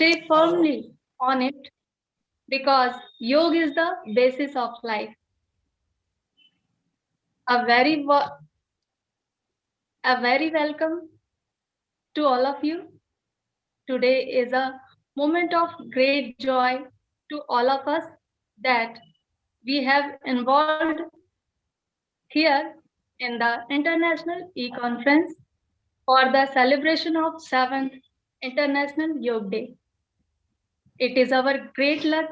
stay firmly on it because yoga is the basis of life. A very, a very welcome to all of you. Today is a moment of great joy to all of us that we have involved here in the International E-Conference for the celebration of 7th International Yoga Day. It is our great luck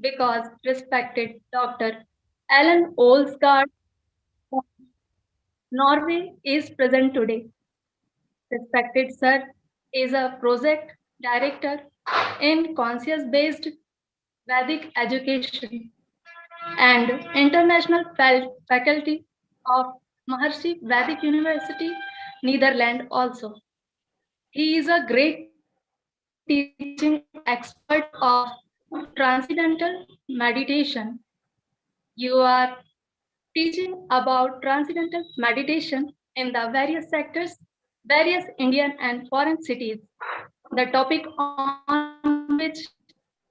because respected Dr. Alan Olsgaard from Norway is present today. Respected Sir is a project director in conscious-based Vedic education and international faculty of Maharshi Vedic University, Netherlands also. He is a great teaching expert of transcendental meditation. You are teaching about transcendental meditation in the various sectors, various Indian and foreign cities. The topic on which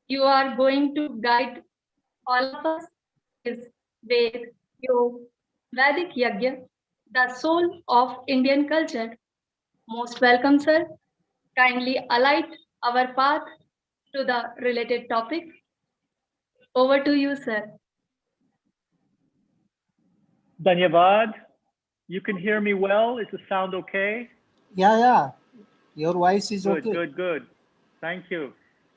you are going to guide all of us is Ved, Yog, Vedic Yagya, the soul of Indian culture. Most welcome, sir. Kindly alight our path to the related topic. Over to you, sir. Dhanyavad, you can hear me well? Is the sound okay? Yeah. Your voice is good, okay. Good. Thank you.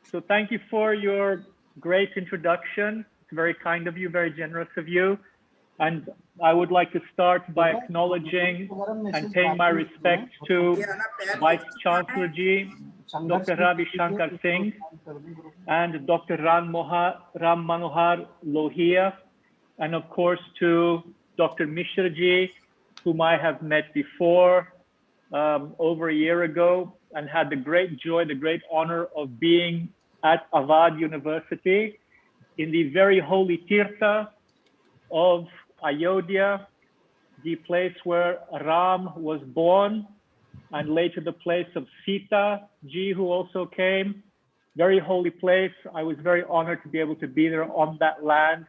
So thank you for your great introduction. It's very kind of you, very generous of you. And I would like to start by acknowledging and paying my respects to Vice Chancellor Ji, Dr. Ravi Shankar Singh, and Dr. Rammanohar Lohia, and of course to Dr. Mishra Ji, whom I have met before over a year ago and had the great joy, the great honor of being at Avadh University in the very holy Tirtha of Ayodhya, the place where Ram was born, and later the place of Sita Ji, who also came. Very holy place. I was very honored to be able to be there on that land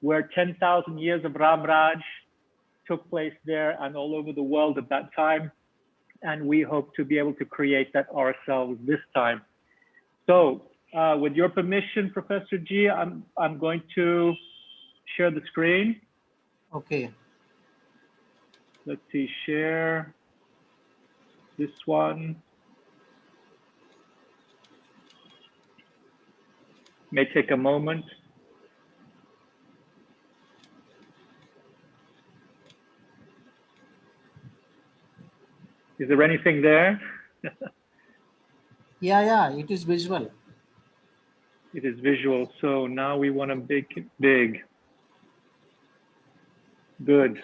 where 10,000 years of Ram Raj took place there and all over the world at that time. And we hope to be able to create that ourselves this time. So with your permission, Professor G, I'm going to share the screen. Okay. Let's see, share this one. May take a moment. Is there anything there? Yeah, it is visual. It is visual. So now we want to make it big. Good.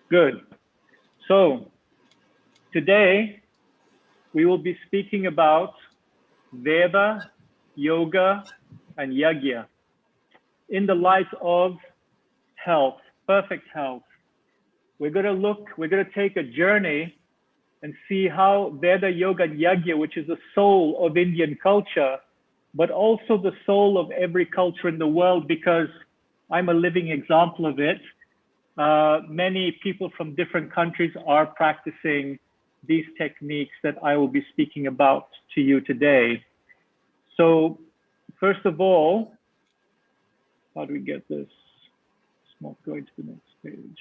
Good. So today we will be speaking about Veda, Yoga, and Yagya in the light of health, perfect health. We're going to take a journey and see how Veda, Yoga, and Yagya, which is the soul of Indian culture, but also the soul of every culture in the world, because I'm a living example of it. Many people from different countries are practicing these techniques that I will be speaking about to you today. So first of all, how do we get this? It's not going to the next page.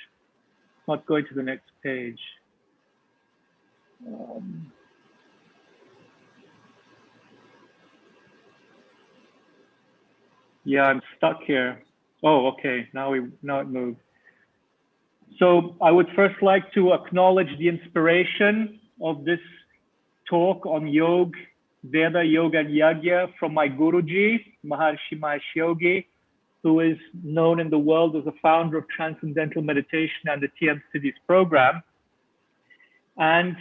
It's not going to the next page. Yeah, I'm stuck here. Oh, okay. Now it moved. So I would first like to acknowledge the inspiration of this talk on Yoga, Veda, Yoga, and Yagya from my Guruji, Maharshi Mahesh Yogi, who is known in the world as the founder of Transcendental Meditation and the TM Cities program, and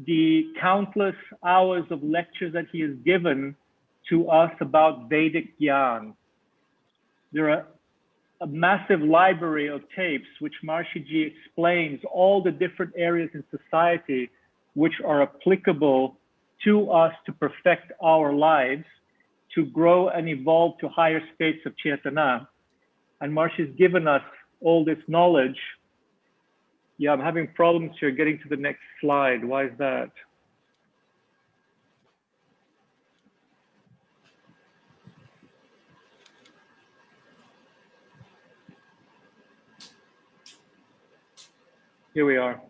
the countless hours of lectures that he has given to us about Vedic Gyan. There are a massive library of tapes, which Maharishi explains all the different areas in society which are applicable to us to perfect our lives, to grow and evolve to higher states of Chetana. And Maharishi given us all this knowledge. Yeah, I'm having problems here getting to the next slide. Why is that? Here we are.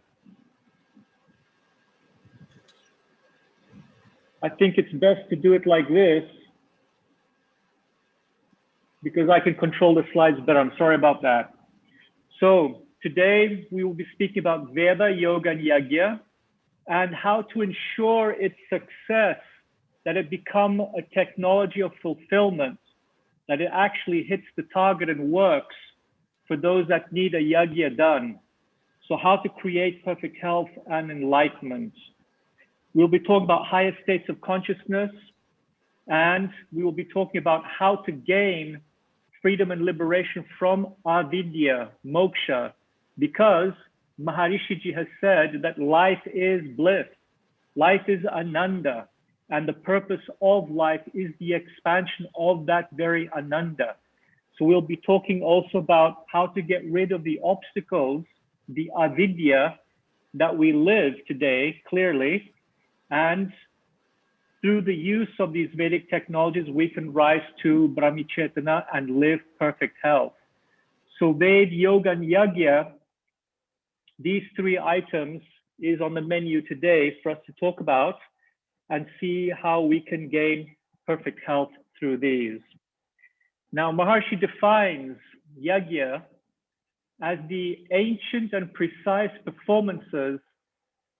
I think it's best to do it like this because I can control the slides better. I'm sorry about that. So today we will be speaking about Veda, Yoga, and Yagya, and how to ensure its success, that it become a technology of fulfillment, that it actually hits the target and works for those that need a Yagya done. So how to create perfect health and enlightenment. We'll be talking about higher states of consciousness, and we will be talking about how to gain freedom and liberation from avidya, moksha, because Maharishi has said that life is bliss, life is ananda, and the purpose of life is the expansion of that very ananda. So we'll be talking also about how to get rid of the obstacles, the avidya that we live today clearly, and through the use of these Vedic technologies, we can rise to Brahmi Chetana and live perfect health. So Veda, Yoga, and Yagya, these three items is on the menu today for us to talk about and see how we can gain perfect health through these. Now, Maharishi defines Yagya as the ancient and precise performances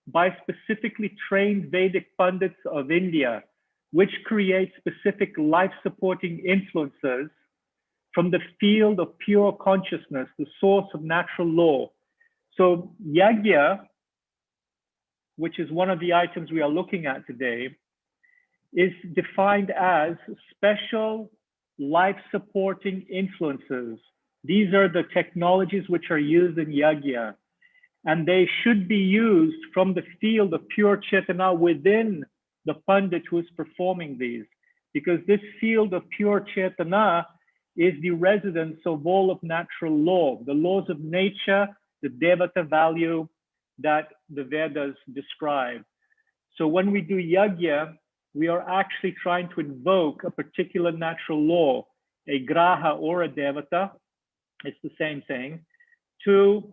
by specifically trained Vedic pundits of India, which create specific life-supporting influences from the field of pure consciousness, the source of natural law. So Yagya, which is one of the items we are looking at today, is defined as special life-supporting influences. These are the technologies which are used in Yagya. And they should be used from the field of pure Chetana within the Pandit who is performing these. Because this field of pure Chetana is the residence of all of natural law, the laws of nature, the Devata value that the Vedas describe. So when we do Yagya, we are actually trying to invoke a particular natural law, a Graha or a Devata, it's the same thing, to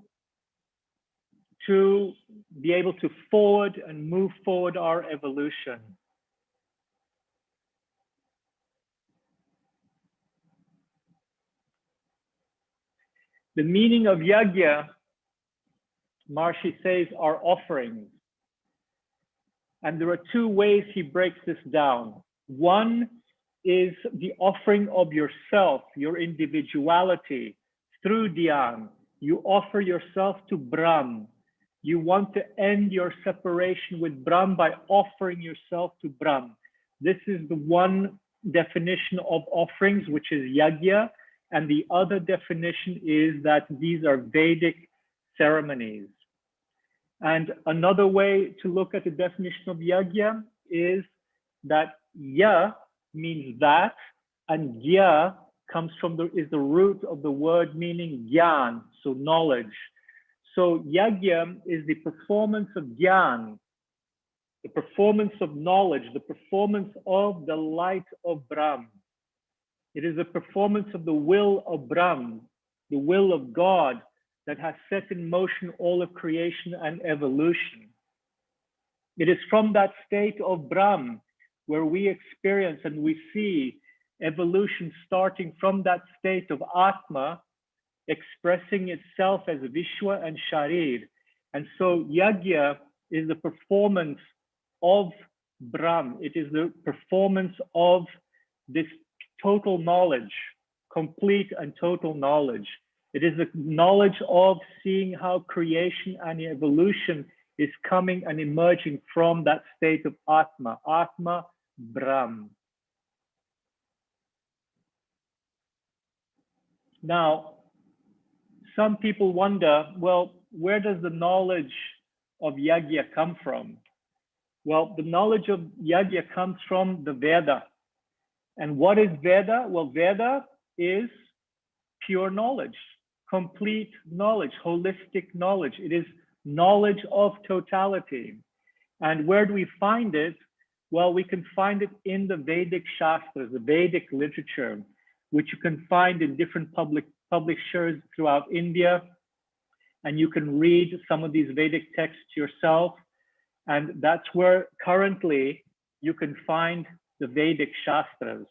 be able to forward and move forward our evolution. The meaning of Yagya, Maharishi says, are offerings. And there are two ways he breaks this down. One is the offering of yourself, your individuality, through Dhyan. You offer yourself to Brahm. You want to end your separation with Brahm by offering yourself to Brahm. This is the one definition of offerings, which is Yagya. And the other definition is that these are Vedic ceremonies. And another way to look at the definition of Yagya is that Ya means that, and Gya comes from is the root of the word meaning Gyan, so knowledge. So Yagya is the performance of Gyan, the performance of knowledge, the performance of the light of Brahm. It is a performance of the will of Brahm, the will of God that has set in motion all of creation and evolution. It is from that state of Brahm where we experience and we see evolution starting from that state of Atma, expressing itself as Vishwa and Sharir. And so Yagya is the performance of Brahm. It is the performance of this total knowledge, complete and total knowledge. It is the knowledge of seeing how creation and evolution is coming and emerging from that state of Atma, Atma Brahm. Now, some people wonder, well, where does the knowledge of yajna come from? Well, the knowledge of yajna comes from the Veda. And what is Veda? Well, Veda is pure knowledge, complete knowledge, holistic knowledge. It is knowledge of totality. And where do we find it? Well, we can find it in the Vedic Shastras, the Vedic literature, which you can find in different publishers throughout India. And you can read some of these Vedic texts yourself. And that's where currently you can find the Vedic Shastras.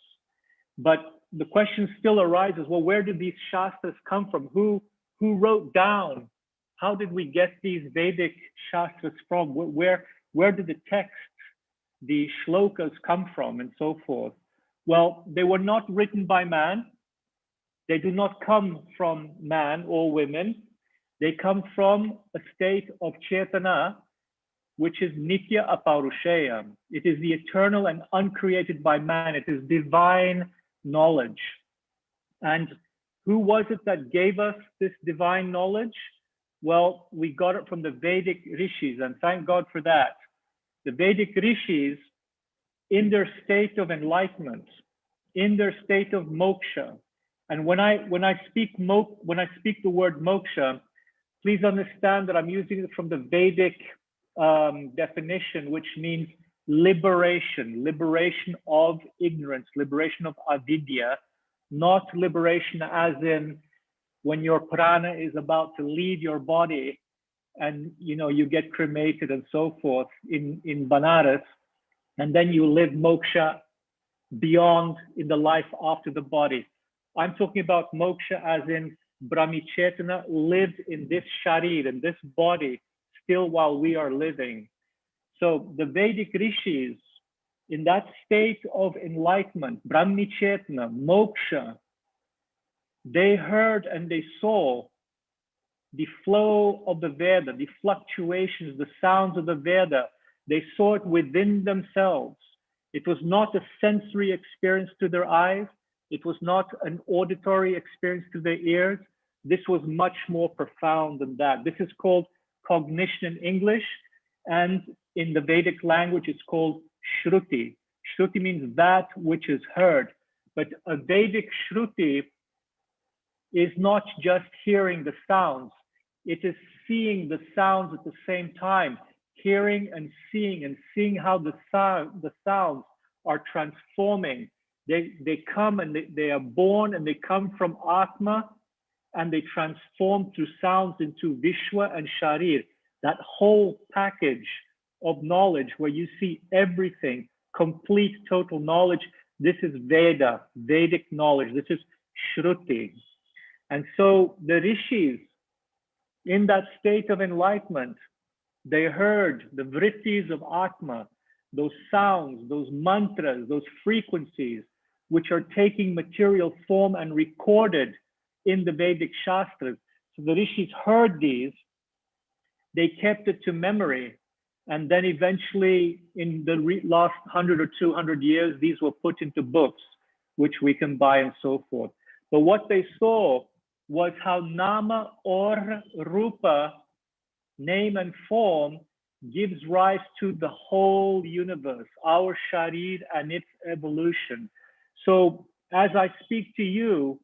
But the question still arises, well, where did these Shastras come from? Who wrote down? How did we get these Vedic Shastras from? Where did the texts, the shlokas come from, and so forth? Well, they were not written by man. They do not come from man or women. They come from a state of Chetana, which is Nitya Aparusheya. It is the eternal and uncreated by man. It is divine knowledge. And who was it that gave us this divine knowledge? Well, we got it from the Vedic rishis, and thank God for that. The Vedic rishis, in their state of enlightenment, in their state of moksha, and when I speak the word moksha, please understand that I'm using it from the Vedic definition, which means liberation of ignorance, liberation of avidya, not liberation as in when your prana is about to leave your body and you get cremated and so forth in Banaras, and then you live moksha beyond in the life after the body. I'm talking about moksha as in Brahmichetana lived in this sharir, in this body, still while we are living. So the Vedic rishis, in that state of enlightenment, Brahmichetana, moksha, they heard and they saw the flow of the Veda, the fluctuations, the sounds of the Veda. They saw it within themselves. It was not a sensory experience to their eyes. It was not an auditory experience to their ears. This was much more profound than that. This is called cognition in English, and in the Vedic language, it's called Shruti. Shruti means that which is heard, but a Vedic Shruti is not just hearing the sounds. It is seeing the sounds at the same time, hearing and seeing how the sounds are transforming. They come and they are born and they come from Atma, and they transform through sounds into Vishwa and Sharir, that whole package of knowledge where you see everything, complete total knowledge. This is Veda, Vedic knowledge. This is Shruti. And so the rishis, in that state of enlightenment, they heard the vrittis of Atma, those sounds, those mantras, those frequencies, which are taking material form and recorded in the Vedic Shastras. So the rishis heard these, they kept it to memory, and then eventually in the last 100 or 200 years, these were put into books, which we can buy and so forth. But what they saw was how Nama or Rupa, name and form, gives rise to the whole universe, our Sharir and its evolution. So as I speak to you,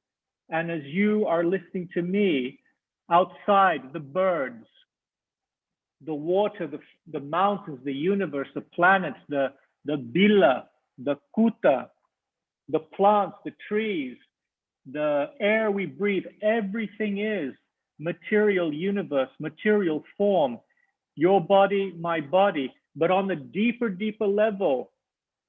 and as you are listening to me, outside, the birds, the water, the mountains, the universe, the planets, the bila, the kuta, the plants, the trees, the air we breathe, everything is material universe, material form, your body, my body. But on the deeper level,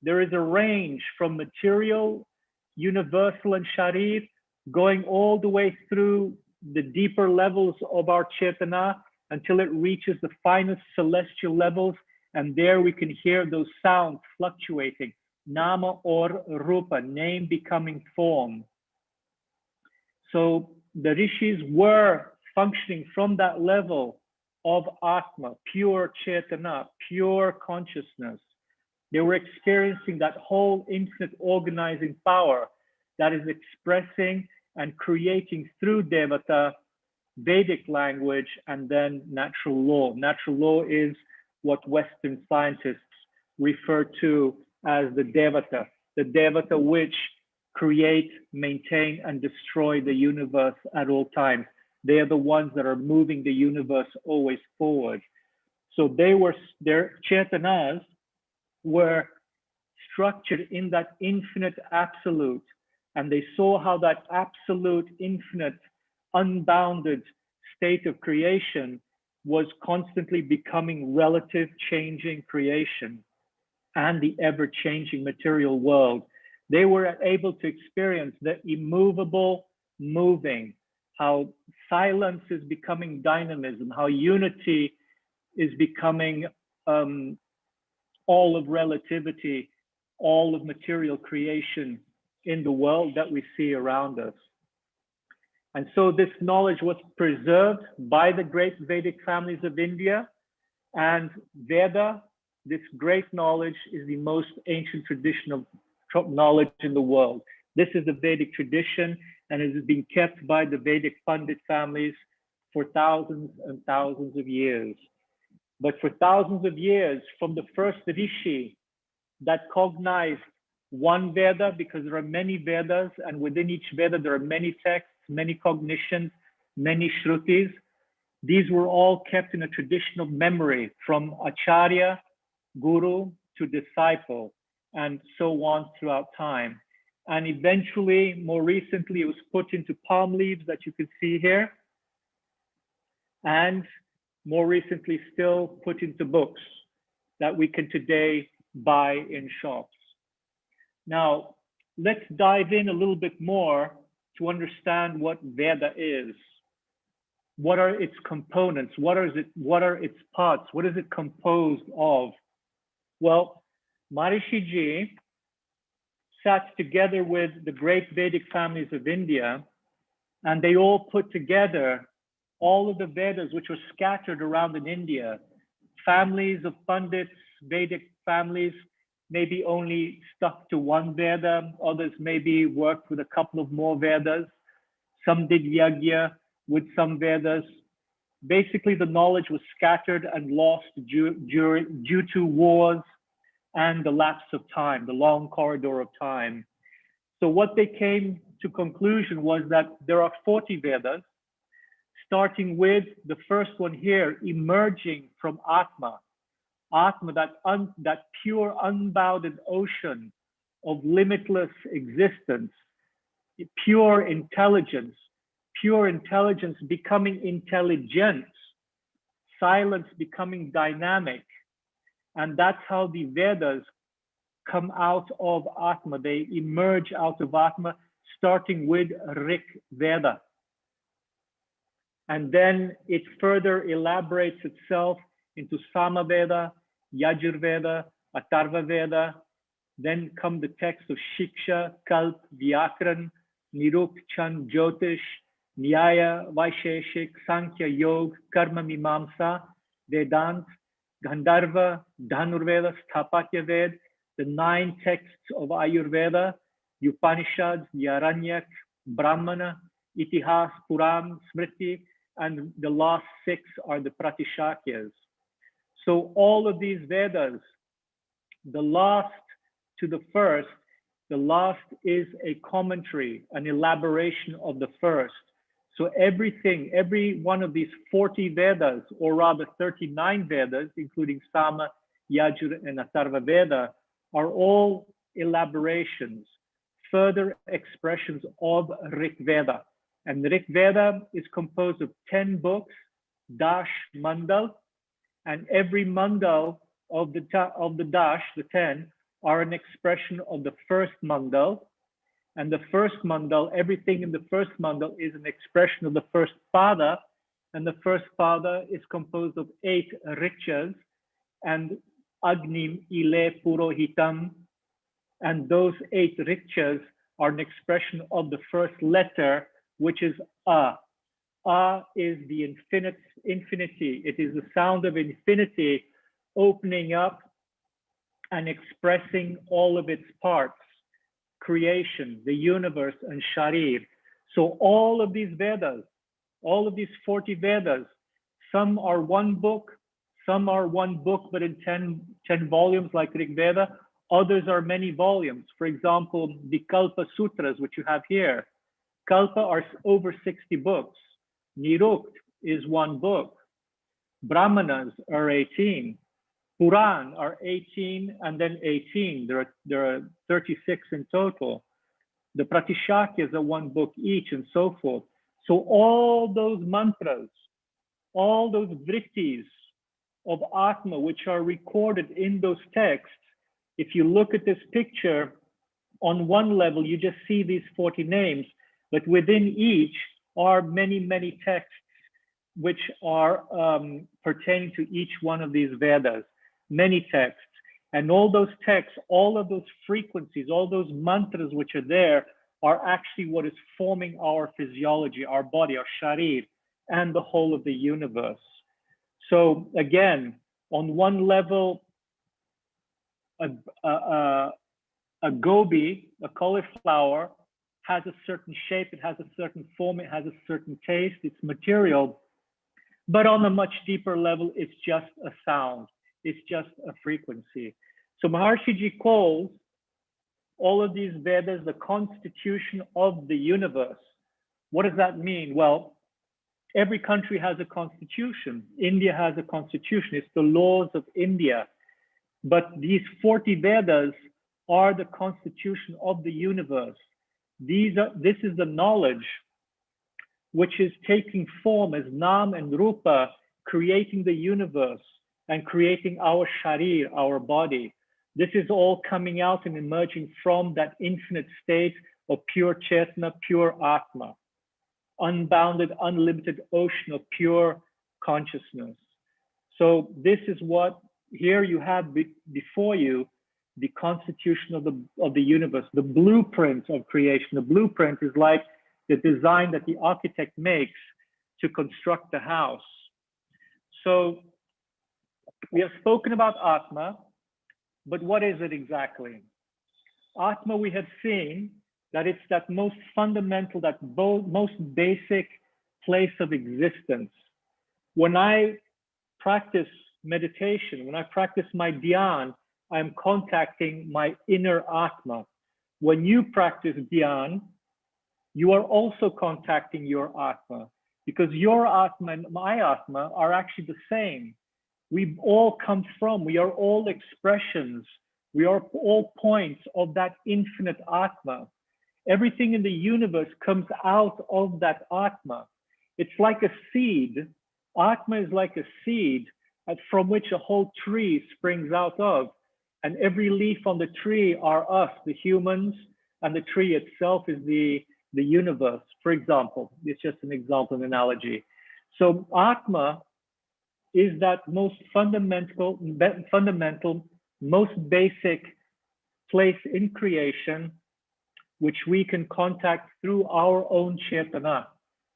there is a range from material, universal and sharir, going all the way through the deeper levels of our Chetana until it reaches the finest celestial levels. And there we can hear those sounds fluctuating, Nama or Rupa, name becoming form. So the rishis were functioning from that level of Atma, pure Chetana, pure consciousness. They were experiencing that whole infinite organizing power that is expressing and creating through Devata Vedic language, and then natural law. Natural law is what Western scientists refer to as the Devata which create, maintain, and destroy the universe at all times. They are the ones that are moving the universe always forward. So their Chetanas were structured in that infinite absolute, and they saw how that absolute, infinite, unbounded state of creation was constantly becoming relative, changing creation and the ever-changing material world. They were able to experience the immovable moving, how silence is becoming dynamism, how unity is becoming all of relativity, all of material creation in the world that we see around us. And so this knowledge was preserved by the great Vedic families of India, and Veda, this great knowledge, is the most ancient tradition of knowledge in the world. This is the Vedic tradition, and it has been kept by the Vedic Pandit families for thousands and thousands of years. But for thousands of years, from the first Rishi that cognized one Veda, because there are many Vedas, and within each Veda there are many texts, many cognitions, many Shrutis. These were all kept in a tradition of memory, from Acharya, Guru to disciple, and so on throughout time. And eventually, more recently, it was put into palm leaves that you can see here, and more recently still put into books that we can today buy in shops. Now, let's dive in a little bit more to understand what Veda is. What are its components? What are its parts? What is it composed of? Well, Maharishi Ji sat together with the great Vedic families of India, and they all put together all of the Vedas which were scattered around in India. Families of Pandits, Vedic families, maybe only stuck to one Veda, others maybe worked with a couple of more Vedas. Some did Yajna with some Vedas. Basically, the knowledge was scattered and lost due to wars and the lapse of time, the long corridor of time. So what they came to conclusion was that there are 40 Vedas, starting with the first one here, emerging from Atma. Atma, that pure unbounded ocean of limitless existence, pure intelligence becoming intelligence, silence becoming dynamic. And that's how the Vedas come out of Atma. They emerge out of Atma, starting with Rig Veda. And then it further elaborates itself into Samaveda, Yajurveda, Atharva Veda. Then come the texts of Shiksha, Kalp, Vyakran, Niruk, Chan, Jyotish, Nyaya, Vaisheshik, Sankhya, Yoga, Karma, Mimamsa, Vedant, Gandharva, Dhanurveda, Sthapatya Ved, the 9 texts of Ayurveda, Upanishads, Aranyak, Brahmana, Itihas, Puran, Smriti, and the last 6 are the Pratishakyas. So all of these Vedas, the last to the first, the last is a commentary, an elaboration of the first. So every one of these 40 Vedas, or rather 39 Vedas, including Sama, Yajur, and Atharva Veda, are all elaborations, further expressions of Rig Veda. And Rig Veda is composed of 10 books, Dash, Mandal, and every Mandal of the Dash, the 10, are an expression of the first Mandal. And the first Mandal, everything in the first Mandal is an expression of the first Pada. And the first Pada is composed of 8 Rikshas and Agnim, Ile, Purohitam. And those 8 Rikshas are an expression of the first letter, which is A. A is the infinity. It is the sound of infinity opening up and expressing all of its parts, creation, the universe, and Sharir. So all of these Vedas All of these 40 Vedas, some are one book, some are one book, but in 10 volumes like Rig Veda. Others are many volumes. For example, the Kalpa Sutras, which you have here. Kalpa are over 60 books. Nirukt is one book. Brahmanas are 18. Puran are 18 and then 18. There are 36 in total. The Pratishakyas are one book each and so forth. So all those mantras, all those vrittis of Atma, which are recorded in those texts, if you look at this picture, on one level, you just see these 40 names, but within each are many, many texts which are pertaining to each one of these Vedas, many texts. And all those texts, all of those frequencies, all those mantras which are there are actually what is forming our physiology, our body, our sharir, and the whole of the universe. So again, on one level, a gobi, a cauliflower, has a certain shape, it has a certain form, it has a certain taste, it's material. But on a much deeper level, it's just a sound, it's just a frequency. So Maharshiji calls all of these Vedas the constitution of the universe. What does that mean? Well, every country has a constitution. India has a constitution, it's the laws of India. But these 40 Vedas are the constitution of the universe. This is the knowledge which is taking form as Nam and Rupa, creating the universe and creating our sharir, our body. This is all coming out and emerging from that infinite state of pure Chetana, pure Atma, unbounded, unlimited ocean of pure consciousness. So this is what here you have before you, the constitution of the universe, the blueprint of creation. The blueprint is like the design that the architect makes to construct the house. So we have spoken about Atma, but what is it exactly? Atma, we have seen that it's that most fundamental, that most basic place of existence. When I practice meditation, when I practice my dhyan, I'm contacting my inner Atma. When you practice dhyan, you are also contacting your Atma, because your Atma and my Atma are actually the same. We all come from, we are all expressions, we are all points of that infinite Atma. Everything in the universe comes out of that Atma. It's like a seed. Atma is like a seed from which a whole tree springs out of. And every leaf on the tree are us, the humans, and the tree itself is the universe, for example. It's just an example, an analogy. So Atma is that most fundamental, most basic place in creation, which we can contact through our own Chetana.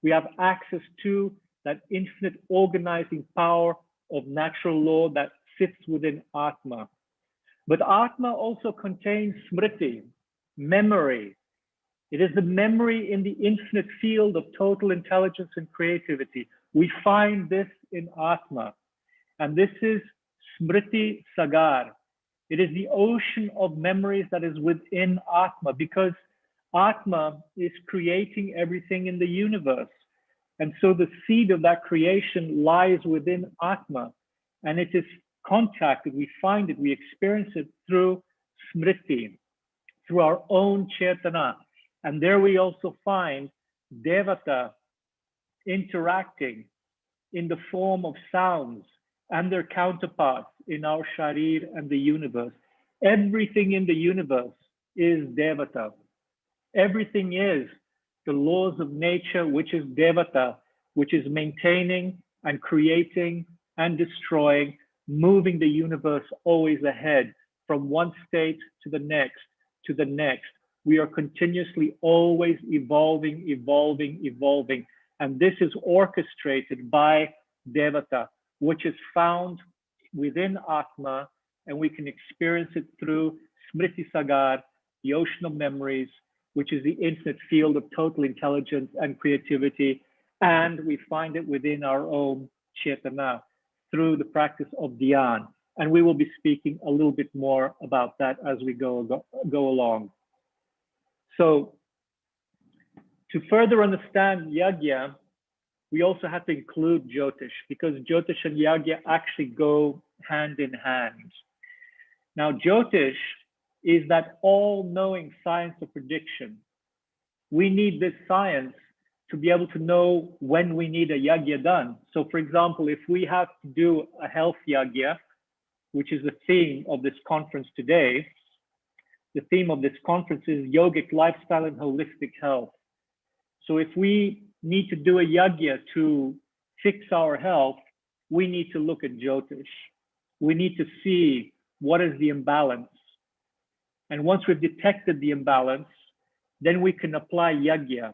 We have access to that infinite organizing power of natural law that sits within Atma. But Atma also contains smriti, memory. It is the memory in the infinite field of total intelligence and creativity. We find this in Atma. And this is smriti sagar. It is the ocean of memories that is within Atma, because Atma is creating everything in the universe. And so the seed of that creation lies within Atma, and it is contacted, we find it, we experience it through smriti, through our own Chetana. And there we also find Devata interacting in the form of sounds and their counterparts in our sharir and the universe. Everything in the universe is Devata. Everything is the laws of nature, which is Devata, which is maintaining and creating and destroying, moving the universe always ahead from one state to the next, to the next. We are continuously always evolving, evolving, evolving. And this is orchestrated by Devata, which is found within Atma, and we can experience it through Smriti Sagar, the ocean of memories, which is the infinite field of total intelligence and creativity. and we find it within our own Chetana through the practice of Dhyan. And we will be speaking a little bit more about that as we go along. So to further understand Yagya, we also have to include Jyotish, because Jyotish and Yagya actually go hand in hand. Now, Jyotish is that all-knowing science of prediction. We need this science to be able to know when we need a Yagya done. So for example, if we have to do a health Yagya, which is the theme of this conference today, the theme of this conference is yogic lifestyle and holistic health. So if we need to do a Yagya to fix our health, we need to look at Jyotish. We need to see what is the imbalance. And once we've detected the imbalance, then we can apply Yagya,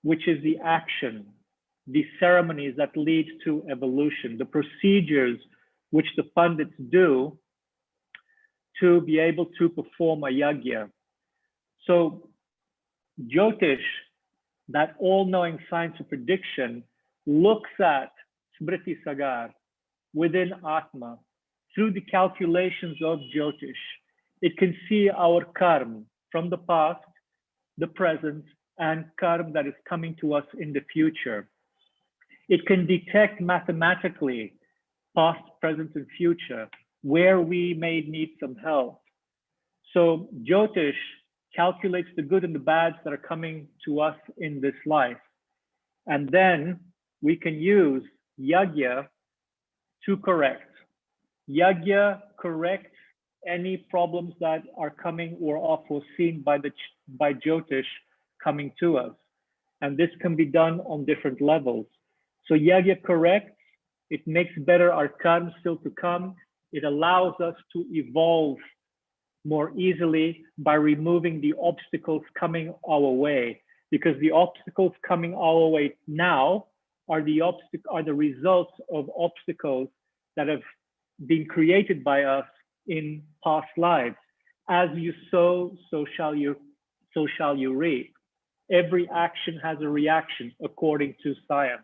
which is the action, the ceremonies that lead to evolution, the procedures which the Pandits do to be able to perform a Yagya. So Jyotish, that all-knowing science of prediction, looks at Smriti Sagar within Atma through the calculations of Jyotish. It can see our karma from the past, the present, and karma that is coming to us in the future. It can detect mathematically past, present, and future where we may need some help. So Jyotish calculates the good and the bads that are coming to us in this life. And then we can use Yagya to correct. Yagya corrects any problems that are coming or are foreseen by Jyotish coming to us. And this can be done on different levels. So Yagya corrects, it makes better our karma still to come. It allows us to evolve more easily by removing the obstacles coming our way, because the obstacles coming our way now are the results of obstacles that have been created by us in past lives. As you sow, so shall you reap. Every action has a reaction according to science.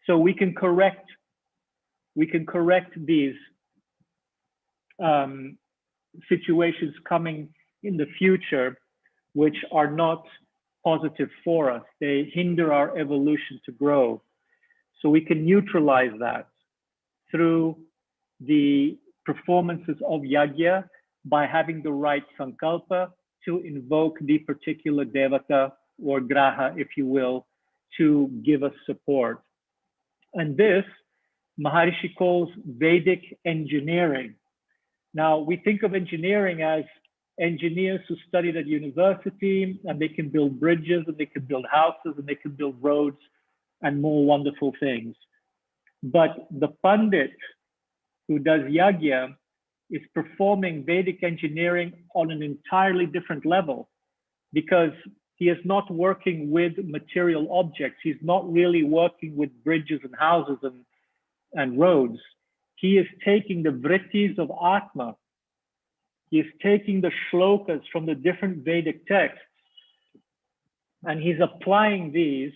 So we can correct these situations coming in the future, which are not positive for us. They hinder our evolution to grow. So we can neutralize that through the performances of Yagya by having the right sankalpa to invoke the particular devata or graha, if you will, to give us support. And this Maharishi calls Vedic engineering. Now, we think of engineering as engineers who studied at university, and they can build bridges, and they can build houses, and they can build roads, and more wonderful things. But the Pandit who does Yagya is performing Vedic engineering on an entirely different level, because he is not working with material objects. He's not really working with bridges and houses and roads. He is taking the vrittis of Atma. He is taking the shlokas from the different Vedic texts, and he's applying these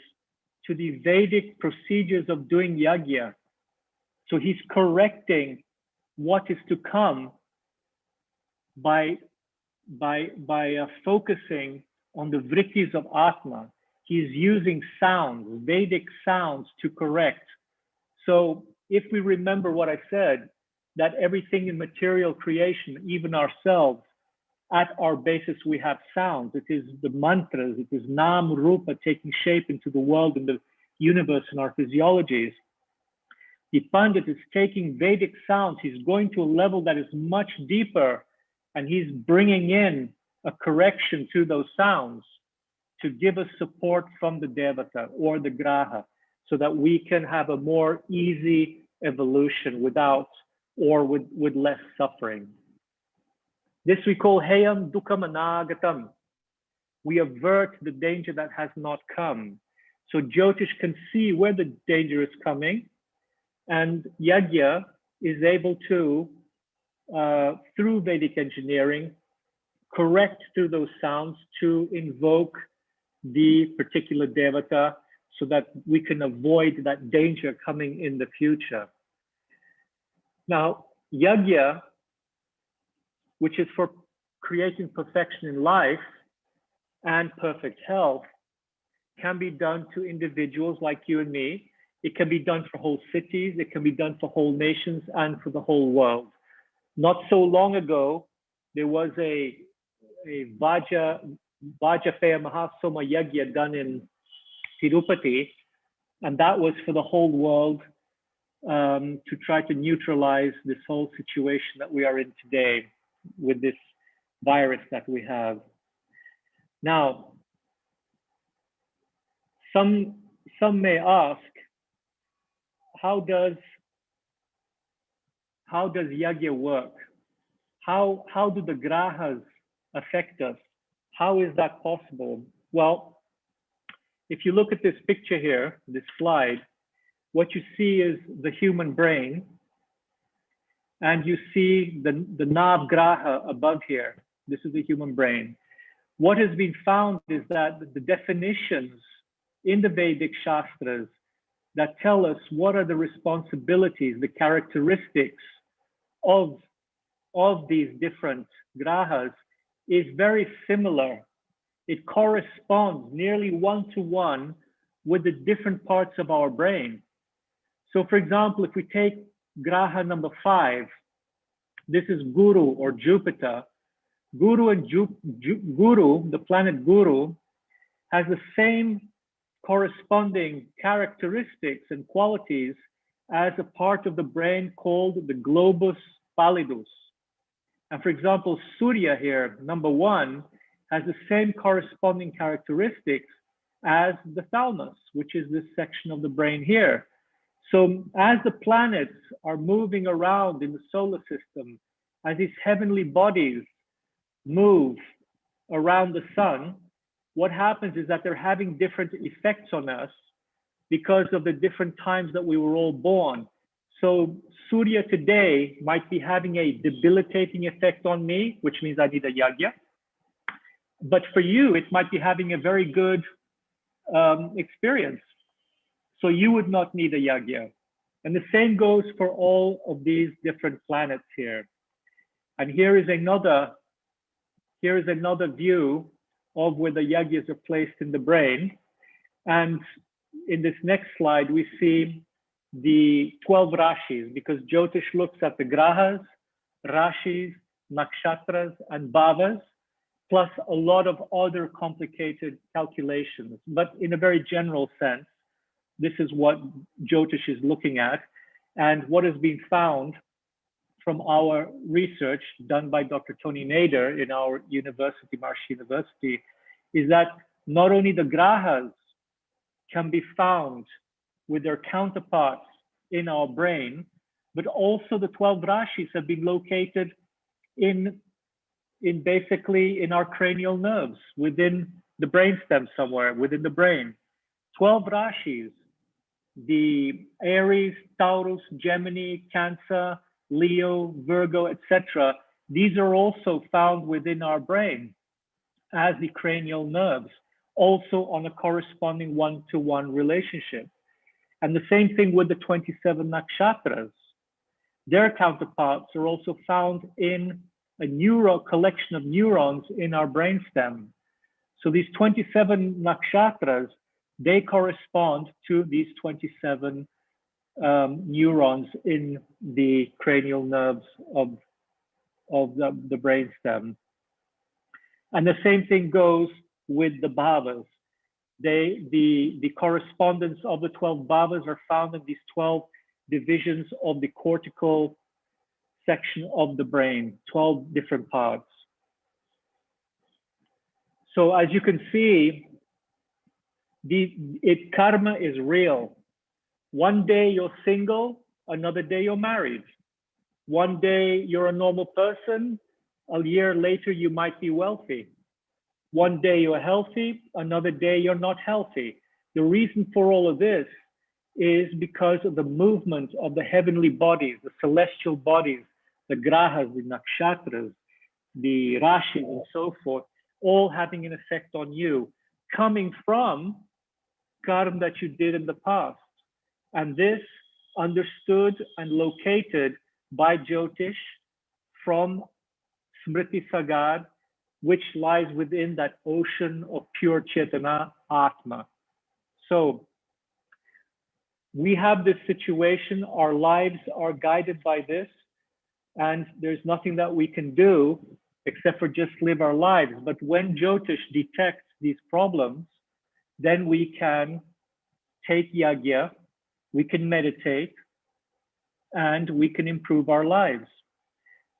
to the Vedic procedures of doing Yagya. So he's correcting what is to come by focusing on the vrittis of Atma. He's using sounds, Vedic sounds, to correct. So if we remember what I said, that everything in material creation, even ourselves, at our basis we have sounds. It is the mantras, it is Nam Rupa taking shape into the world and the universe and our physiologies. The Pandit is taking Vedic sounds, he's going to a level that is much deeper, and he's bringing in a correction to those sounds to give us support from the Devata or the Graha, so that we can have a more easy evolution without or with less suffering. This we call Heyam Dukkam Anagatam. We avert the danger that has not come. So Jyotish can see where the danger is coming, and Yagya is able to, through Vedic engineering, correct through those sounds to invoke the particular devata so that we can avoid that danger coming in the future. Now, yajna, which is for creating perfection in life and perfect health, can be done to individuals like you and me. It can be done for whole cities, it can be done for whole nations and for the whole world. Not so long ago, there was a Vajrapaya Mahasoma Yajna done in Tirupati, and that was for the whole world to try to neutralize this whole situation that we are in today with this virus that we have. Now, some may ask, how does yajna work? How do the grahas affect us? How is that possible? Well, if you look at this picture here, this slide, what you see is the human brain, and you see the nav graha above here. This is the human brain. What has been found is that the definitions in the Vedic Shastras that tell us what are the responsibilities, the characteristics of these different grahas is very similar. It corresponds nearly one-to-one with the different parts of our brain. So for example, if we take graha number 5, this is Guru or Jupiter. Guru, the planet Guru, has the same corresponding characteristics and qualities as a part of the brain called the globus pallidus. And for example, Surya here, number 1, has the same corresponding characteristics as the thalamus, which is this section of the brain here. So as the planets are moving around in the solar system, as these heavenly bodies move around the sun, what happens is that they're having different effects on us because of the different times that we were all born. So Surya today might be having a debilitating effect on me, which means I need a yajna. But for you, it might be having a very good experience. So you would not need a yajna. And the same goes for all of these different planets here. And here is another view of where the yajnas are placed in the brain. And in this next slide, we see the 12 rashis, because Jyotish looks at the grahas, rashis, nakshatras, and bhavas, plus a lot of other complicated calculations. But in a very general sense, this is what Jyotish is looking at. And what has been found from our research done by Dr. Tony Nader in our university, Maharishi University, is that not only the grahas can be found with their counterparts in our brain, but also the 12 rashis have been located in basically in our cranial nerves, within the brainstem somewhere, within the brain. 12 rashis, the Aries, Taurus, Gemini, Cancer, Leo, Virgo, etc. These are also found within our brain as the cranial nerves, also on a corresponding one-to-one relationship. And the same thing with the 27 nakshatras. Their counterparts are also found in a collection of neurons in our brainstem. So these 27 nakshatras, they correspond to these 27 neurons in the cranial nerves of the brainstem. And the same thing goes with the bhavas. The correspondence of the 12 bhavas are found in these 12 divisions of the cortical section of the brain, 12 different parts. So as you can see, karma is real. One day you're single, another day you're married. One day you're a normal person, a year later you might be wealthy. One day you're healthy, another day you're not healthy. The reason for all of this is because of the movement of the heavenly bodies, the celestial bodies, the grahas, the nakshatras, the rashis, and so forth, all having an effect on you, coming from karma that you did in the past. And this understood and located by Jyotish from Smriti Sagar, which lies within that ocean of pure Chetana Atma. So we have this situation, our lives are guided by this, and there's nothing that we can do except for just live our lives. But when Jyotish detects these problems, then we can take yagya, we can meditate, and we can improve our lives.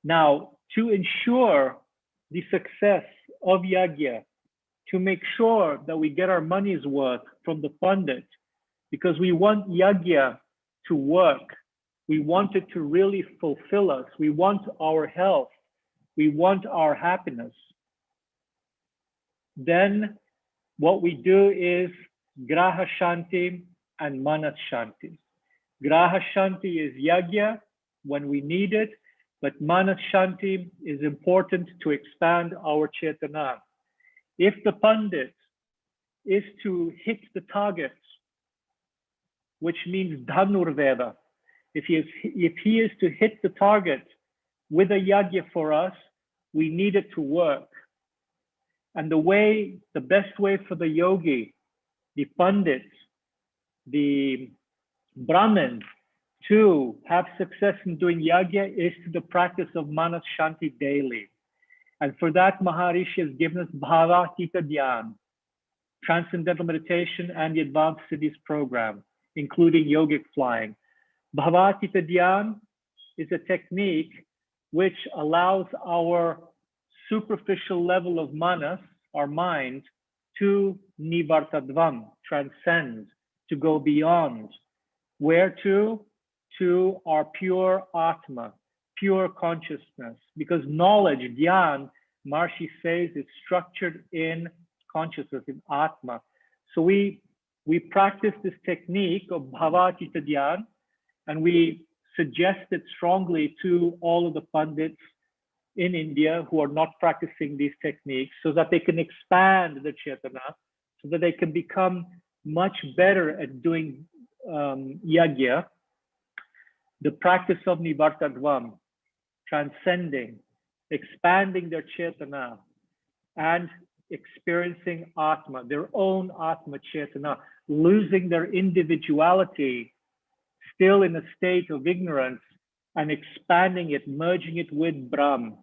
Now, to ensure the success of yagya, to make sure that we get our money's worth from the pandit, because we want yagya to work, we want it to really fulfill us, we want our health, we want our happiness, then what we do is graha shanti and manas shanti. Graha shanti is yagya when we need it, but manas shanti is important to expand our chetana. If the pandit is to hit the target, which means dhanurveda, if he is to hit the target with a yagya for us, we need it to work. And the best way for the yogi, the pandit, the Brahmin to have success in doing yagya is to the practice of manas shanti daily. And for that, Maharishi has given us Bhavatita Dhyan, Transcendental Meditation, and the Advanced Siddhis program, including yogic flying. Bhavatita Dhyan is a technique which allows our superficial level of manas, our mind, to nivartadvam, transcend, to go beyond. Where to? To our pure Atma, pure consciousness, because knowledge, dhyan, Maharishi says, is structured in consciousness, in Atma. So we practice this technique of Bhavatita Dhyan, and we suggest it strongly to all of the pandits in India who are not practicing these techniques, so that they can expand the Chetana, so that they can become much better at doing yagya, the practice of nivartadvam, transcending, expanding their Chetana, and experiencing Atma, their own Atma Chetana, losing their individuality, still in a state of ignorance, and expanding it, merging it with Brahm,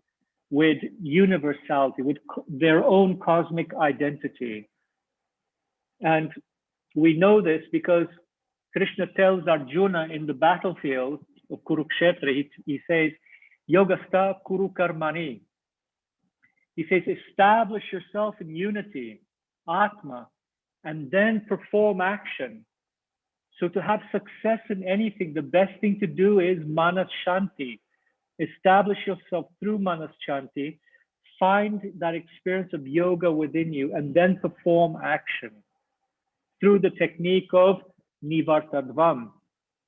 with universality, with their own cosmic identity. And we know this because Krishna tells Arjuna in the battlefield of Kurukshetra, he says, Yogastha Kuru Karmani. He says, establish yourself in unity, Atma, and then perform action. So to have success in anything, the best thing to do is manas shanti. Establish yourself through manas shanti, find that experience of yoga within you, and then perform action through the technique of nivartadvam,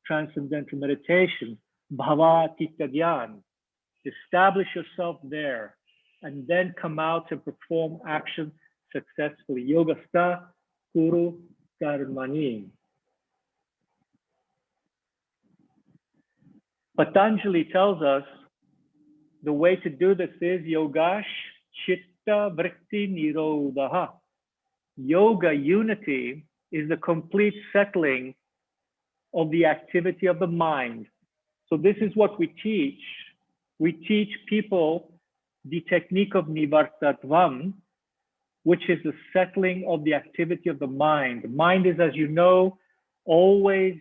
transcendental meditation, bhavatita dhyan. Establish yourself there, and then come out and perform action successfully. Yogastha Kuru Karmani. Patanjali tells us the way to do this is yogash chitta vritti nirodha. Yoga, unity, is the complete settling of the activity of the mind. So this is what we teach. We teach people the technique of nivartatvam, which is the settling of the activity of the mind. The mind is, as you know, always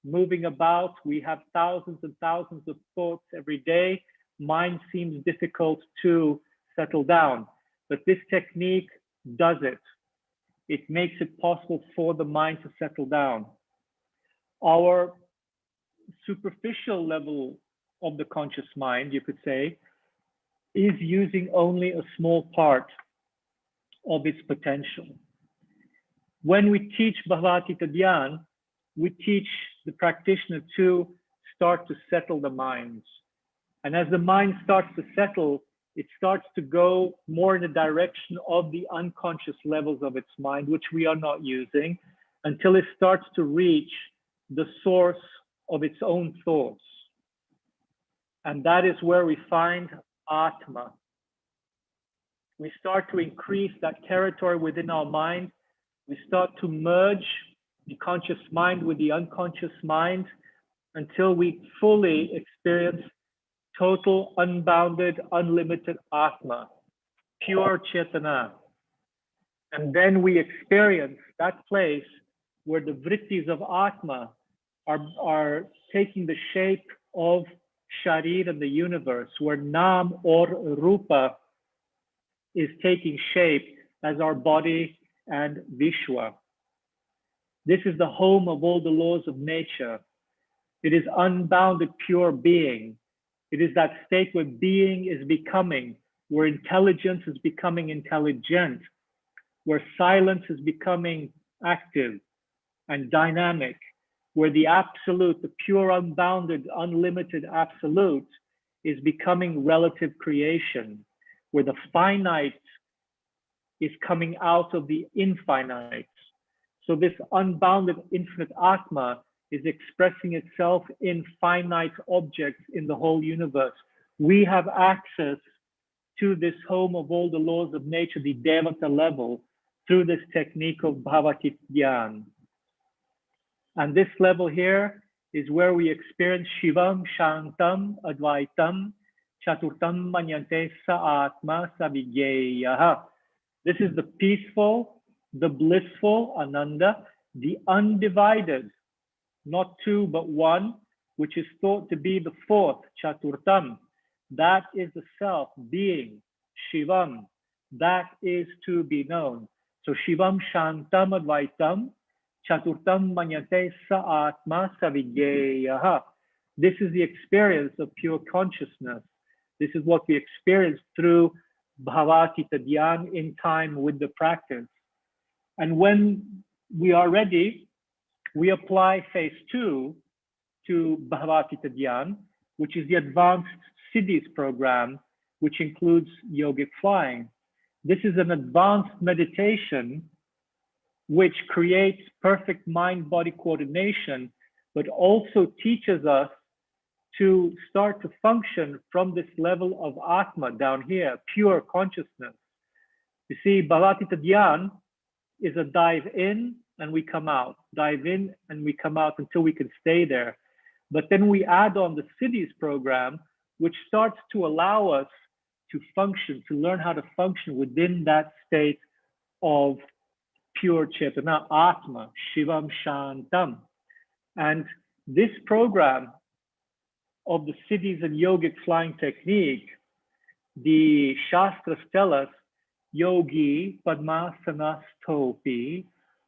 moving about. We have thousands and thousands of thoughts every day. Mind seems difficult to settle down, but this technique does it. It makes it possible for the mind to settle down. Our superficial level of the conscious mind, you could say, is using only a small part of its potential. When we teach Bhavatita Dhyan, we teach the practitioner to start to settle the minds. And as the mind starts to settle, it starts to go more in the direction of the unconscious levels of its mind, which we are not using. until it starts to reach the source of its own thoughts. And that is where we find Atma. We start to increase that territory within our mind. We start to merge the conscious mind with the unconscious mind until we fully experience total, unbounded, unlimited Atma, pure Chetana. And then we experience that place where the vrittis of Atma are taking the shape of Sharir and the universe, where Nam or Rupa is taking shape as our body and Vishwa. This is the home of all the laws of nature. It is unbounded pure being. It is that state where being is becoming, where intelligence is becoming intelligent, where silence is becoming active and dynamic, where the absolute, the pure, unbounded, unlimited absolute is becoming relative creation, where the finite is coming out of the infinite. So this unbounded infinite Atma is expressing itself in finite objects in the whole universe. We have access to this home of all the laws of nature, the Devata level, through this technique of Bhavati Dhyan. And this level here is where we experience Shivam, Shantam, Advaitam, Chaturtam, Manyante, Sa Atma, Savigyeyaha. This is the peaceful, the blissful, Ananda, the undivided, not two, but one, which is thought to be the fourth, Chaturtam. That is the self, being, Shivam. That is to be known. So Shivam, Shantam, Advaitam, Chaturtam, Manyate, Sa Atma, Savigyeyaha. This is the experience of pure consciousness. This is what we experience through Bhavati Dhyan in time with the practice. And when we are ready, we apply phase 2 to Bhavati Dhyan, which is the advanced Siddhis program, which includes yogic flying. This is an advanced meditation which creates perfect mind-body coordination, but also teaches us to start to function from this level of Atma down here, pure consciousness. You see, Bhavati Dhyan is a dive in and we come out, dive in and we come out until we can stay there. But then we add on the Siddhis program, which starts to allow us to function, to learn how to function within that state of pure Chetana, Atma, Shivam, Shantam. And this program of the Siddhis and yogic flying technique, the Shastras tell us, Yogi Padmasanastopi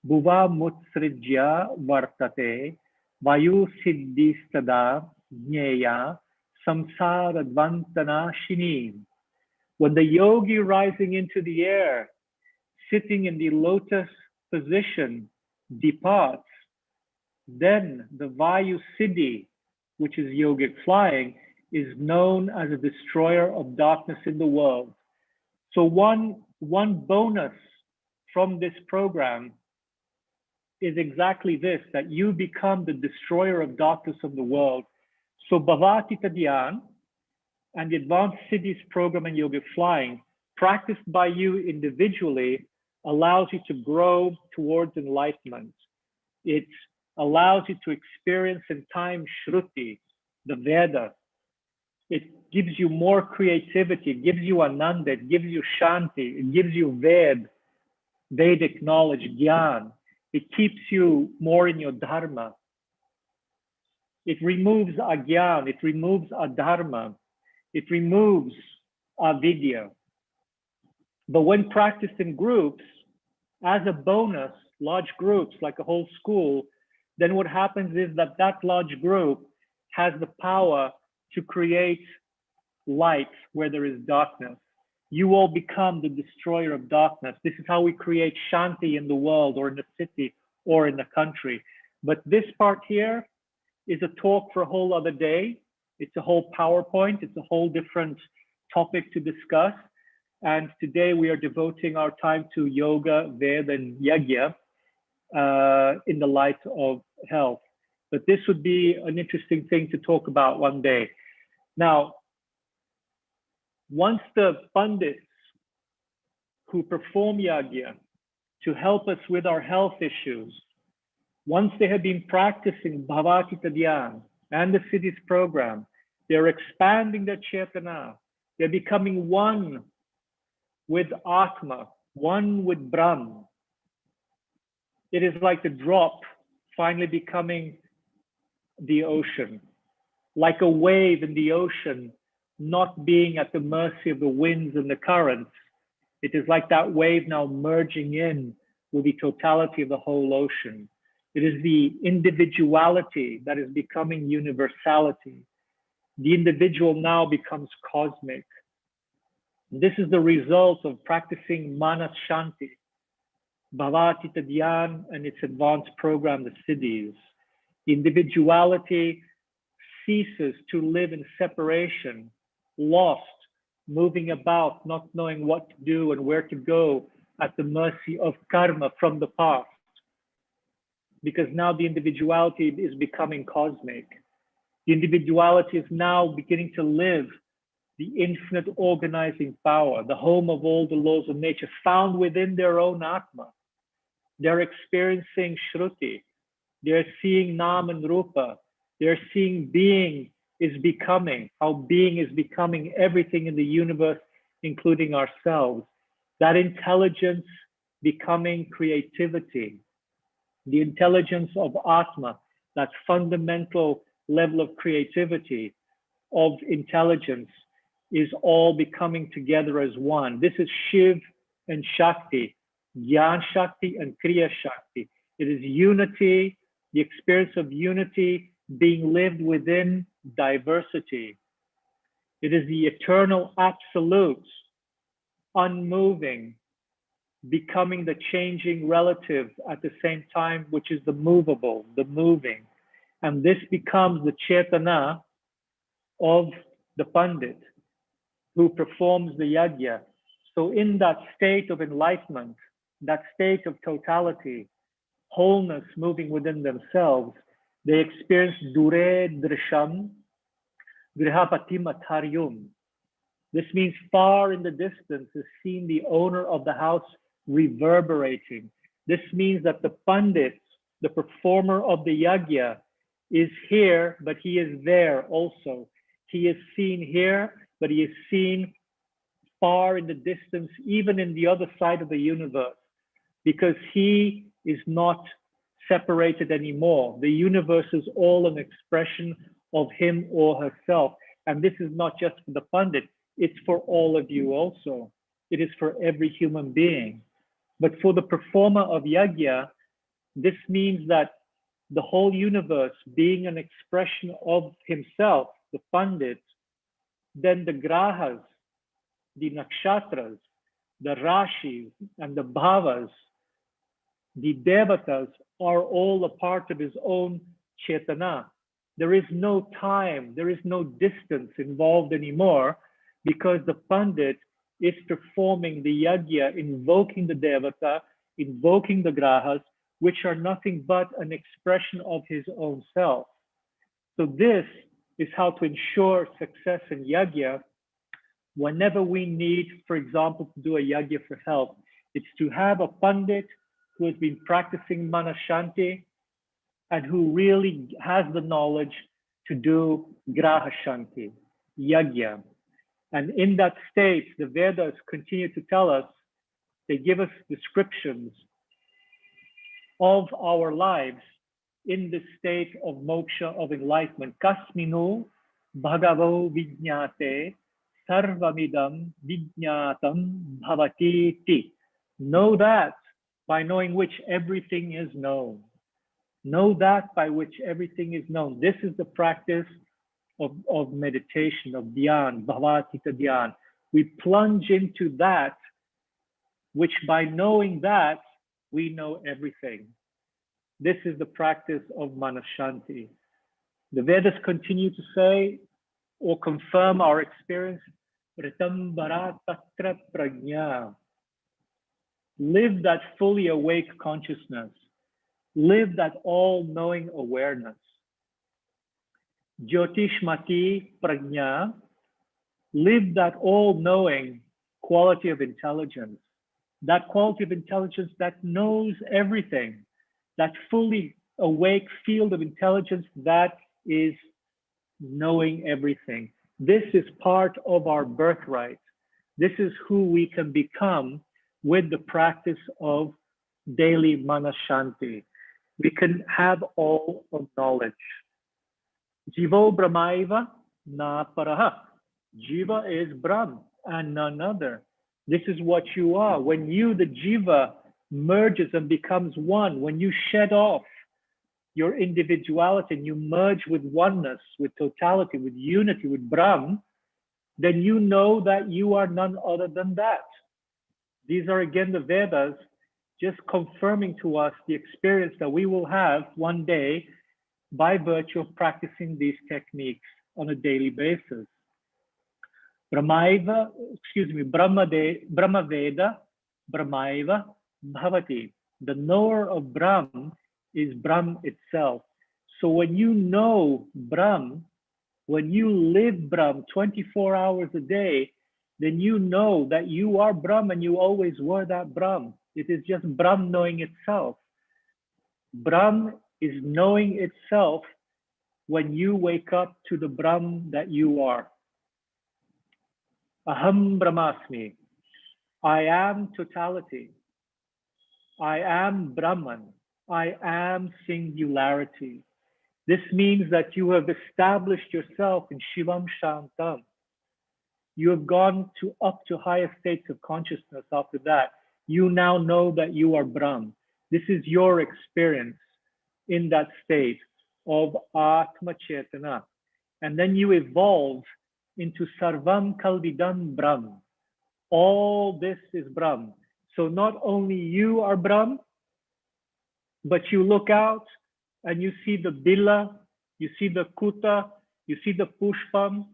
Bhuva Mutsrijya Vartate Vayu Siddhistada Jneya Samsara Shini. When the yogi rising into the air, sitting in the lotus position, departs, then the Vayu Siddhi, which is yogic flying, is known as a destroyer of darkness in the world. So one bonus from this program is exactly this, that you become the destroyer of darkness of the world. So Bhavati Dhyan and the Advanced Siddhis program and yogic flying, practiced by you individually, allows you to grow towards enlightenment. It allows you to experience in time Shruti, the Veda. It gives you more creativity, it gives you Ananda, it gives you Shanti, it gives you Vedic knowledge, Gyan. It keeps you more in your Dharma. It removes Agyan, it removes Adharma, it removes Avidya. But when practiced in groups, as a bonus, large groups like a whole school, then what happens is that that large group has the power to create light where there is darkness. You all become the destroyer of darkness. This is how we create Shanti in the world or in the city or in the country. But this part here is a talk for a whole other day. It's a whole PowerPoint. It's a whole different topic to discuss. And today we are devoting our time to yoga, Veda, and yajna. in the light of health. But this would be an interesting thing to talk about one day. Now, once the Pandits who perform yajna to help us with our health issues, once they have been practicing Bhavatita Dhyan and the Siddhis program, they're expanding their Chetana. They're becoming one with Atma, one with Brahm. It is like the drop finally becoming the ocean, like a wave in the ocean, not being at the mercy of the winds and the currents. It is like that wave now merging in with the totality of the whole ocean. It is the individuality that is becoming universality. The individual now becomes cosmic. This is the result of practicing Manas Shanti, Bhavatita Dhyan, and its advanced program, the Siddhis. Individuality ceases to live in separation, lost, moving about, not knowing what to do and where to go, at the mercy of karma from the past. Because now the individuality is becoming cosmic. The individuality is now beginning to live the infinite organizing power, the home of all the laws of nature, found within their own Atma. They're experiencing Shruti. They're seeing Nam and Rupa. They're seeing being is becoming, how being is becoming everything in the universe, including ourselves. That intelligence becoming creativity. The intelligence of Atma, that fundamental level of creativity, of intelligence, is all becoming together as one. This is Shiv and Shakti, Gyan Shakti and Kriya Shakti. It is unity, the experience of unity being lived within diversity. It is the eternal absolute, unmoving, becoming the changing relative at the same time, which is the movable, the moving. And this becomes the Chetana of the Pandit who performs the yajna. So in that state of enlightenment, that state of totality, wholeness moving within themselves, they experience Dure Drisham, Grihapatim Atharyum. This means far in the distance is seen the owner of the house reverberating. This means that the Pandit, the performer of the yajna, is here, but he is there also. He is seen here, but he is seen far in the distance, even in the other side of the universe, because he is not separated anymore. The universe is all an expression of him or herself. And this is not just for the Pandit, it's for all of you also. It is for every human being. But for the performer of yajna, this means that the whole universe being an expression of himself, the Pandit, then the grahas, the nakshatras, the rashis, and the bhavas, the devatas are all a part of his own chetana. There is no time, there is no distance involved anymore, because the Pandit is performing the yajna, invoking the devata, invoking the grahas, which are nothing but an expression of his own self. So this is how to ensure success in yajna. Whenever we need, for example, to do a yajna for health, it's to have a Pandit who has been practicing Manashanti and who really has the knowledge to do Graha Shanti, yajna. And in that state, the Vedas continue to tell us, they give us descriptions of our lives in the state of moksha, of enlightenment. Kasminu bhagavo vijñate sarvamidam vijñatam bhavati ti. Know that by knowing which everything is known. Know that by which everything is known. This is the practice of meditation, of dhyan, bhavatita dhyan. We plunge into that, which by knowing that, we know everything. This is the practice of Manashanti. The Vedas continue to say or confirm our experience, Ritambara Tatra Prajna. Live that fully awake consciousness. live that all-knowing awareness. Jyotishmati prajna, live that all-knowing quality of intelligence. That quality of intelligence that knows everything, that fully awake field of intelligence that is knowing everything. This is part of our birthright. This is who we can become with the practice of daily manashanti. We can have all of knowledge. Jivo Brahmaiva na paraha. Jiva is Brahm and none other. This is what you are. When you, the Jiva, merges and becomes one, when you shed off your individuality and you merge with oneness, with totality, with unity, with Brahm, then you know that you are none other than that. These are again the Vedas just confirming to us the experience that we will have one day by virtue of practicing these techniques on a daily basis. Brahmaveda, Brahmaiva, Bhavati. The knower of Brahm is Brahm itself. So when you know Brahm, when you live Brahm 24 hours a day, then you know that you are Brahm and you always were that Brahm. It is just Brahm knowing itself. Brahm is knowing itself when you wake up to the Brahm that you are. Aham Brahmasmi. I am totality. I am Brahman. I am singularity. This means that you have established yourself in Shivam Shantam. You have gone up to higher states of consciousness after that. You now know that you are Brahm. This is your experience in that state of Atma Chetana. And then you evolve into Sarvam Kalvidam Brahm. All this is Brahm. So not only you are Brahm, but you look out and you see the Bila, you see the Kuta, you see the Pushpam,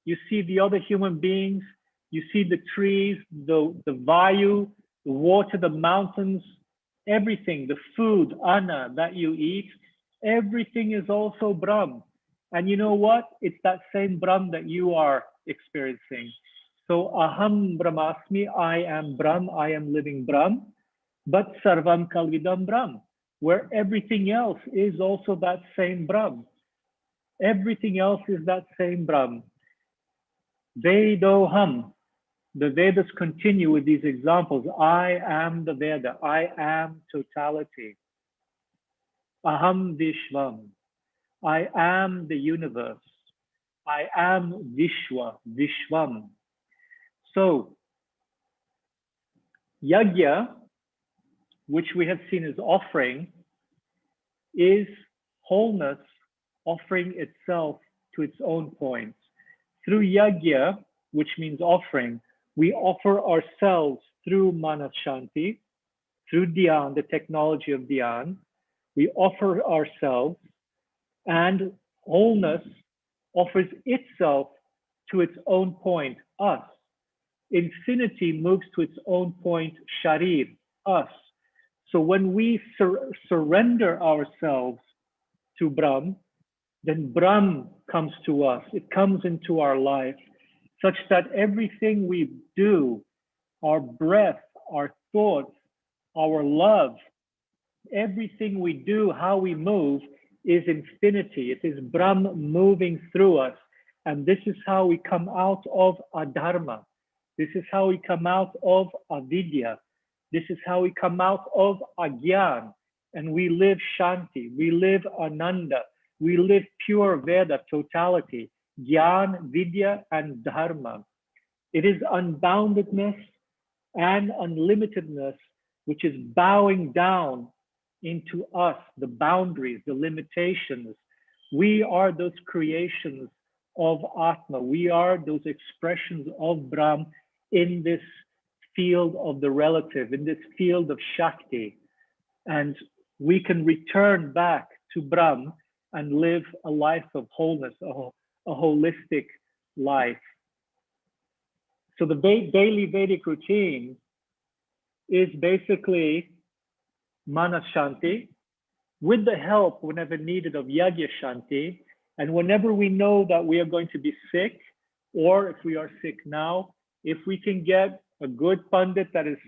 you see the other human beings, you see the trees, the Vayu, the water, the mountains, everything, the food, Anna, that you eat, everything is also Brahm. And you know what? It's that same Brahm that you are experiencing. So Aham Brahmasmi, I am Brahm, I am living Brahm, but Sarvam Kalvidam Brahm, where everything else is also that same Brahm. Everything else is that same Brahm. Vedoham. The Vedas continue with these examples. I am the Veda. I am totality. Aham Vishvam. I am the universe. I am Vishwa, Vishvam. So, Yajna, which we have seen as offering, is wholeness offering itself to its own point. Through Yajna, which means offering, we offer ourselves through Manashanti, through Dhyan, the technology of Dhyan. We offer ourselves, and wholeness offers itself to its own point, us. Infinity moves to its own point, Sharir, us. So when we surrender ourselves to Brahm, then Brahm comes to us. It comes into our life, such that everything we do, our breath, our thoughts, our love, everything we do, how we move, is infinity. It is Brahm moving through us. And this is how we come out of adharma. This is how we come out of avidya. This is how we come out of agyan. And we live shanti. We live ananda. We live pure Veda, totality, Gyan, Vidya, and Dharma. It is unboundedness and unlimitedness, which is bowing down into us, the boundaries, the limitations. We are those creations of Atma. We are those expressions of Brahm in this field of the relative, in this field of Shakti. And we can return back to Brahm and live a life of wholeness, a holistic life. So the daily Vedic routine is basically Manashanti, with the help, whenever needed, of Yagya Shanti, and whenever we know that we are going to be sick, or if we are sick now, if we can get a good Pandit that is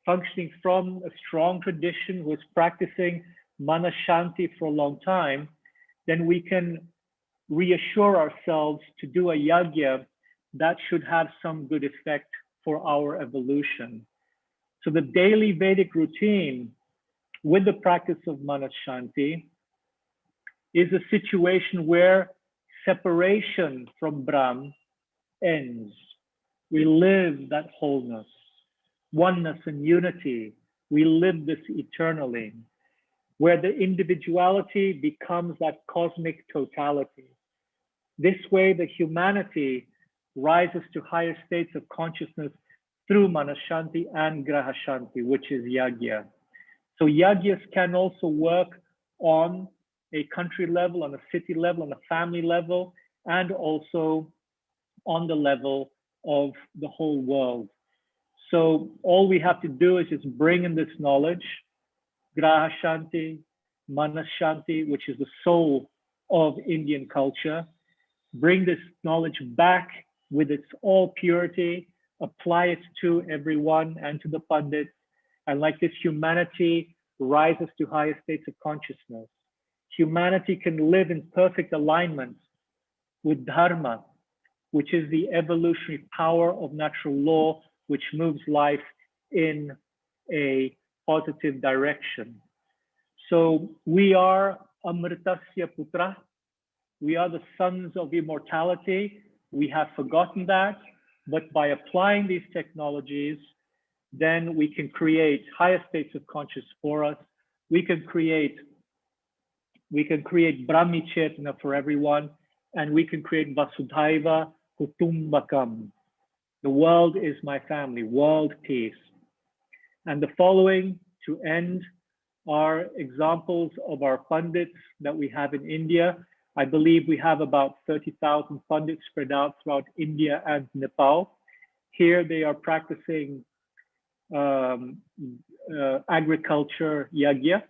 functioning from a strong tradition, who is practicing Mana Shanti for a long time, then we can reassure ourselves to do a yagya that should have some good effect for our evolution. So the daily Vedic routine with the practice of Mana Shanti is a situation where separation from Brahm ends. We live that wholeness, oneness and unity. We live this eternally, where the individuality becomes that cosmic totality. This way, the humanity rises to higher states of consciousness through Manashanti and Grahashanti, which is Yagya. So Yagyas can also work on a country level, on a city level, on a family level, and also on the level of the whole world. So all we have to do is just bring in this knowledge, Grahashanti, Manashanti, which is the soul of Indian culture, bring this knowledge back with its all purity, apply it to everyone and to the Pandits, and like this, humanity rises to higher states of consciousness. Humanity can live in perfect alignment with Dharma, which is the evolutionary power of natural law, which moves life in a positive direction. So we are Amritasya Putra. We are the sons of immortality. We have forgotten that, but by applying these technologies, then we can create higher states of consciousness for us. We can create Brahmi Chetana for everyone, and we can create Vasudhaiva Kutumbakam. The world is my family, world peace. And the following to end are examples of our Pandits that we have in India. I believe we have about 30,000 Pandits spread out throughout India and Nepal. Here they are practicing agriculture yagya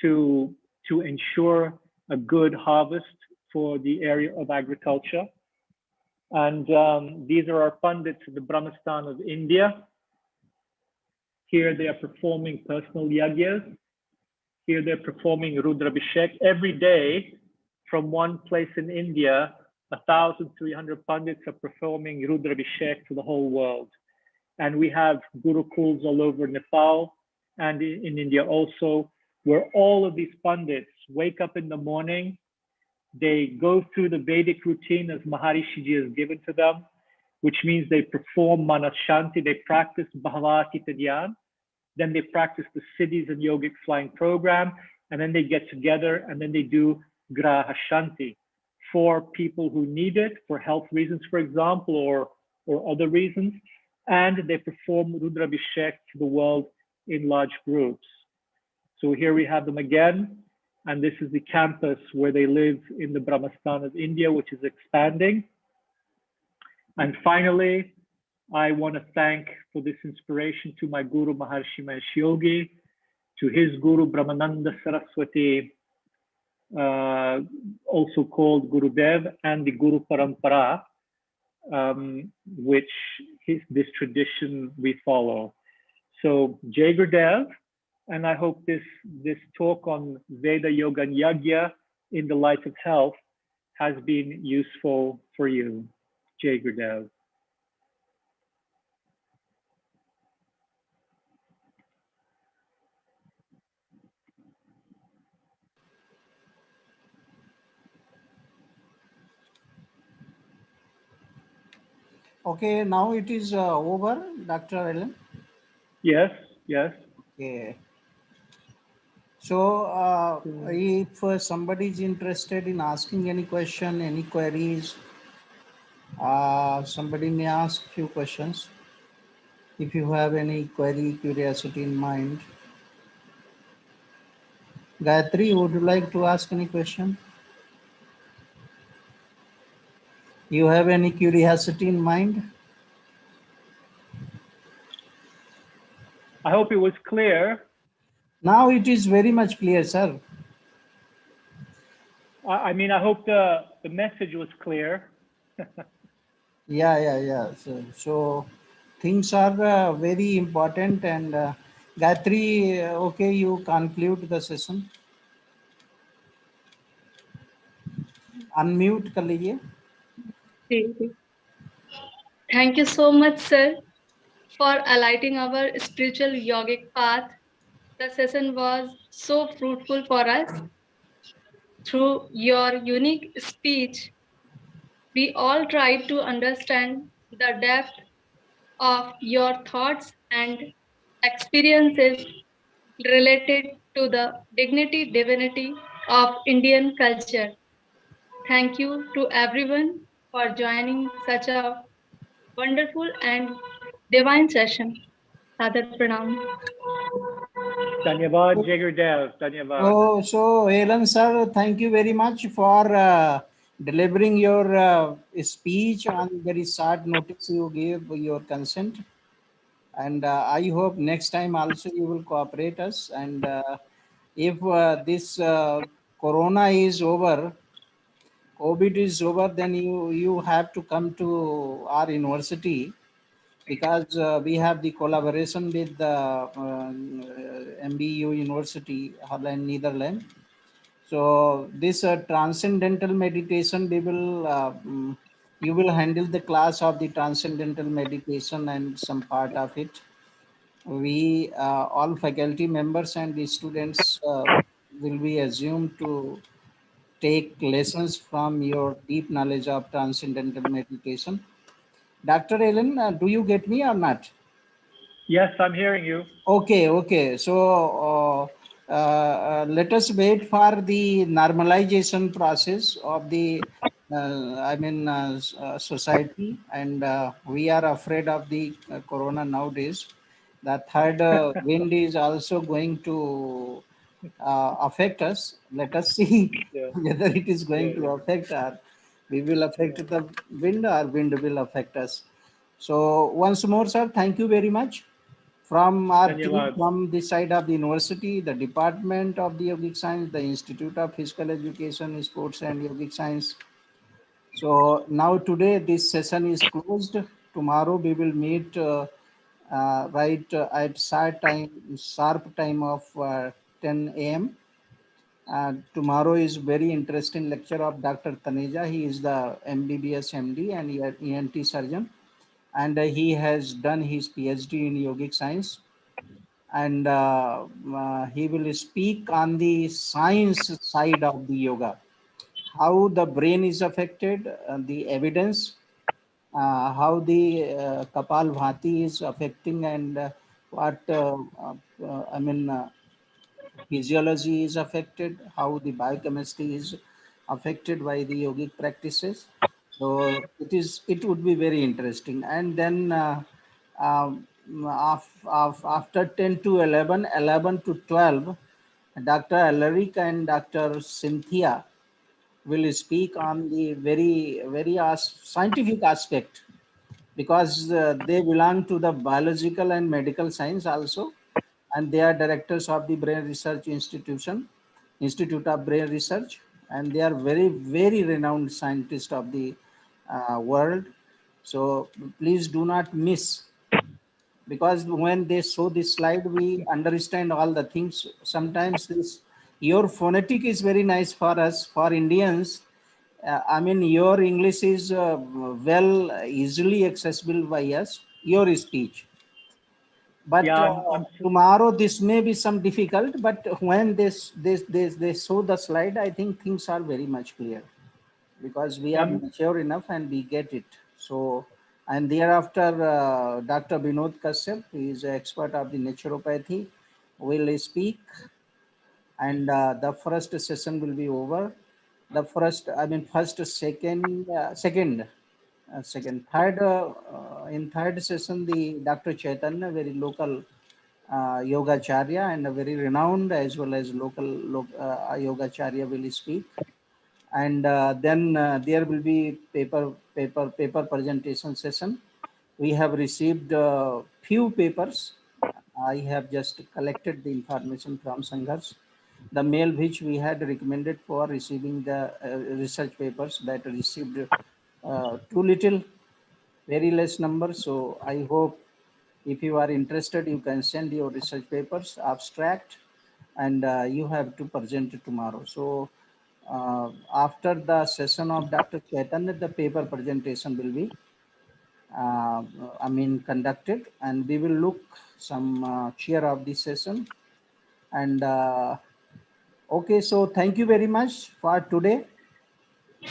to ensure a good harvest for the area of agriculture. And these are our Pandits in the Brahmastan of India. Here they are performing personal yagyas. Here they're performing Rudrabhishek. Every day from one place in India, 1,300 Pandits are performing Rudrabhishek to the whole world. And we have Gurukuls all over Nepal and in India also, where all of these Pandits wake up in the morning, they go through the Vedic routine as Maharishiji has given to them, which means they perform Manashanti, they practice Bhavati Dhyan, then they practice the Siddhis and Yogic Flying Program, and then they get together and then they do Graha Shanti for people who need it, for health reasons, for example, or other reasons. And they perform Rudrabhishek to the world in large groups. So here we have them again. And this is the campus where they live in the Brahmastan of India, which is expanding. And finally, I want to thank for this inspiration to my Guru Maharshi Mahesh Yogi, to his Guru Brahmananda Saraswati, also called Gurudev, and the Guru Parampara, which this tradition we follow. So Jai Gurudev, and I hope this talk on Veda, Yoga, and Yagya in the light of health has been useful for you. Jai Gurudev. Okay, now it is over, Dr. Ellen. Yes, yes. Okay. So if somebody is interested in asking any question, any queries, somebody may ask few questions. If you have any query, curiosity in mind. Gayatri, would you like to ask any question? You have any curiosity in mind? I hope it was clear. Now it is very much clear, sir. I mean, I hope the message was clear. Yeah. So things are very important. And Gayatri, okay, you conclude the session. Unmute कर लीजिए. ठीक है. Thank you so much, sir, for alighting our spiritual yogic path. The session was so fruitful for us. Through your unique speech, we all tried to understand the depth of your thoughts and experiences related to the divinity of Indian culture. Thank you to everyone for joining such a wonderful and divine session. Sadat Pranam. Dhanyavad, Jai Gurudev. Dhanyavad. So Helen sir, thank you very much for delivering your speech on very short notice. You gave your consent, and I hope next time also you will cooperate us. And if this Corona is over, COVID is over, then you have to come to our university, because we have the collaboration with the MBU University, Holland, Netherlands. So this transcendental meditation, you will handle the class of the transcendental meditation and some part of it. We all faculty members and the students will be assumed to take lessons from your deep knowledge of transcendental meditation. Dr. Ellen, do you get me or not? Yes, I'm hearing you. Okay. So let us wait for the normalization process of the, society, and we are afraid of the corona nowadays. The third wind is also going to affect us. Let us see Yeah. whether it is going to affect, or we will affect the wind, or wind will affect us. So once more, sir, thank you very much. From our team, Dhanyavad. from the side of the university, the Department of the Yogic Science, the Institute of Physical Education, Sports and Yogic Science. So now today this session is closed. Tomorrow we will meet right at sharp time of 10 a.m. Tomorrow is very interesting lecture of Dr. Taneja. He is the MBBS MD and ENT surgeon, and he has done his PhD in yogic science, and he will speak on the science side of the yoga, how the brain is affected, the evidence, how the Kapal Bhati is affecting, and what physiology is affected, how the biochemistry is affected by the yogic practices. So it would be very interesting. And then after 10 to 11, 11 to 12, Dr. Alaric and Dr. Cynthia will speak on the very scientific aspect, because they belong to the biological and medical science also, and they are directors of the Brain Research Institute of Brain Research, and they are very renowned scientists of the world. So please do not miss, because when they show this slide, we understand all the things. Sometimes your phonetic is very nice for us, for Indians. Your English is well easily accessible by us, your speech. But Yeah, tomorrow this may be some difficult, but when they show the slide, I think things are very much clear, because we are mature enough and we get it. So, and thereafter, Dr. Vinod Kashyap, he is an expert of the naturopathy, will speak, and the first session will be over. The third, in third session, the Dr. Chaitanya, very local yogacharya and a very renowned as well as local yogacharya will speak, and then there will be paper presentation session. We have received few papers, I have just collected the information from Sanghars. The mail which we had recommended for receiving the research papers that received too little, very less number. So I hope if you are interested, you can send your research papers, abstract, and you have to present it tomorrow. So after the session of Dr. Chaitanya, the paper presentation will be conducted, and we will look some cheer of this session. And okay, so thank you very much for today.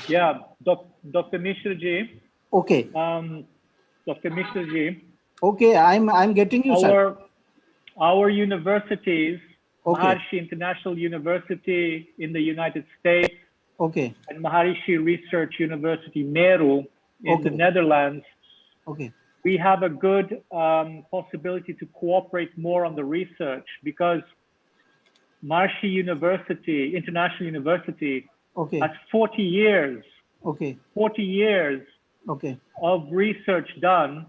Yeah, Dr. Mishra-ji. Okay. Dr. Mishra-ji. Okay, I'm getting you, sir. Our universities, Okay. Maharishi International University in the United States, okay, and Maharishi Research University Meru in Okay. the Netherlands, okay, we have a good possibility to cooperate more on the research, because Maharishi University, International University, okay, has 40 years, okay, 40 years okay, of research done,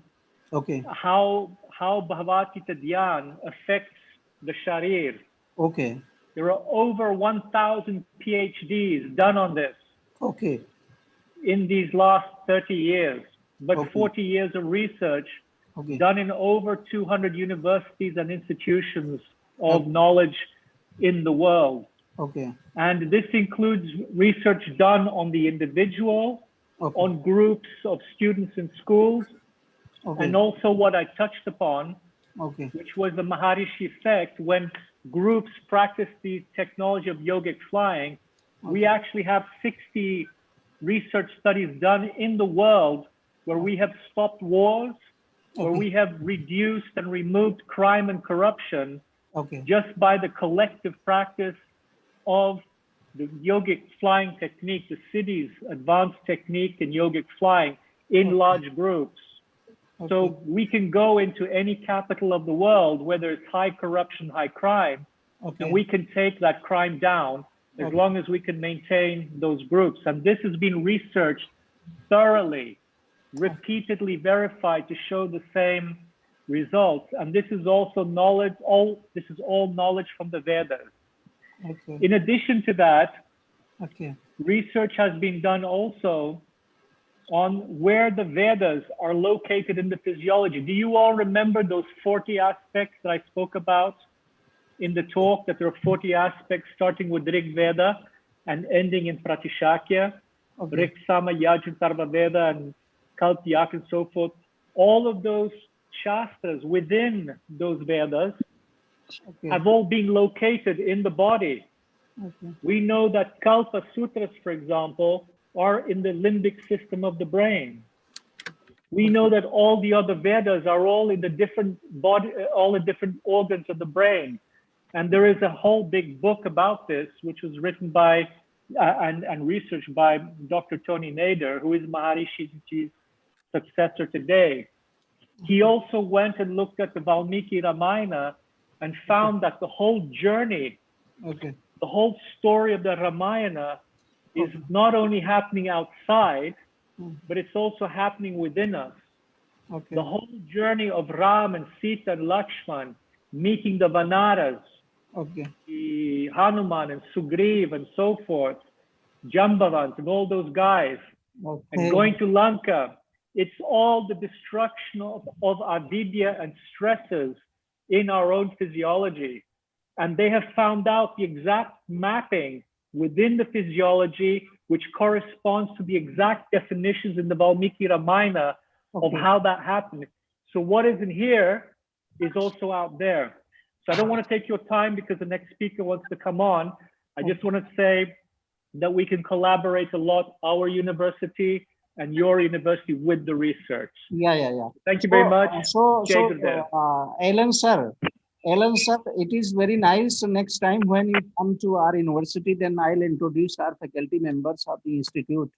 okay, how Bhavatkita Dhyan affects the Sharir. okay, There are over 1,000 PhDs done on this okay, in these last 30 years, but Okay. 40 years of research okay, done in over 200 universities and institutions of Okay. knowledge in the world. okay, And this includes research done on the individual, okay, on groups of students in schools, okay, and also what I touched upon, okay, which was the Maharishi effect. When groups practice the technology of yogic flying, we actually have 60 research studies done in the world where we have stopped wars, where Okay. we have reduced and removed crime and corruption okay, just by the collective practice of the yogic flying technique, the city's advanced technique in yogic flying in large groups. So we can go into any capital of the world where there's high corruption, high crime, okay, and we can take that crime down as Okay. long as we can maintain those groups. And this has been researched thoroughly, repeatedly verified to show the same results. And this is also knowledge, this is all knowledge from the Vedas. okay, In addition to that, okay, research has been done also on where the Vedas are located in the physiology. Do you all remember those 40 aspects that I spoke about in the talk, that there are 40 aspects starting with Rig Veda and ending in Pratishakya, Okay. Rig Sama, Yajur, Tarva Veda, and Kaltiyak, and so forth? All of those shastras within those Vedas okay, have all been located in the body. okay, We know that Kalpa Sutras, for example, are in the limbic system of the brain. We know that all the other Vedas are all in the different body, all the different organs of the brain. And there is a whole big book about this, which was written by and researched by Dr. Tony Nader, who is Maharishi's successor today. He also went and looked at the Valmiki Ramayana and found that the whole journey, okay, the whole story of the Ramayana is Okay. not only happening outside, Hmm. but it's also happening within us. okay, The whole journey of Ram and Sita and Lakshman meeting the Vanaras, okay, the Hanuman and Sugriv and so forth, Jambavant and all those guys, and going to Lanka, it's all the destruction of avidya and stresses in our own physiology. And they have found out the exact mapping within the physiology, which corresponds to the exact definitions in the Valmiki Ramayana of Okay. how that happened. So what is in here is also out there. So I don't want to take your time because the next speaker wants to come on. I just want to say that we can collaborate a lot, our university and your university, with the research. Yeah, yeah, yeah. Thank you very much. Jai So, Gurudev. Alan sir, it is very nice. So next time when you come to our university, then I'll introduce our faculty members of the institute.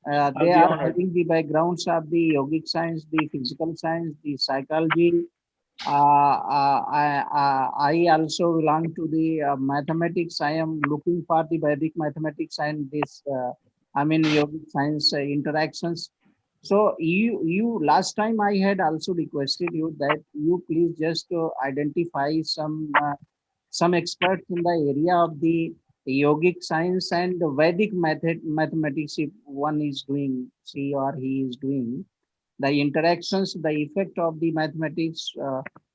They be are honored. having the backgrounds of the yogic science, the physical science, the psychology. I also belong to the mathematics. I am looking for the Vedic mathematics and this, yogic science interactions. So you last time I had also requested you that you please just identify some experts in the area of the yogic science and the Vedic mathematics. If one is doing, she or he is doing the interactions, the effect of the mathematics,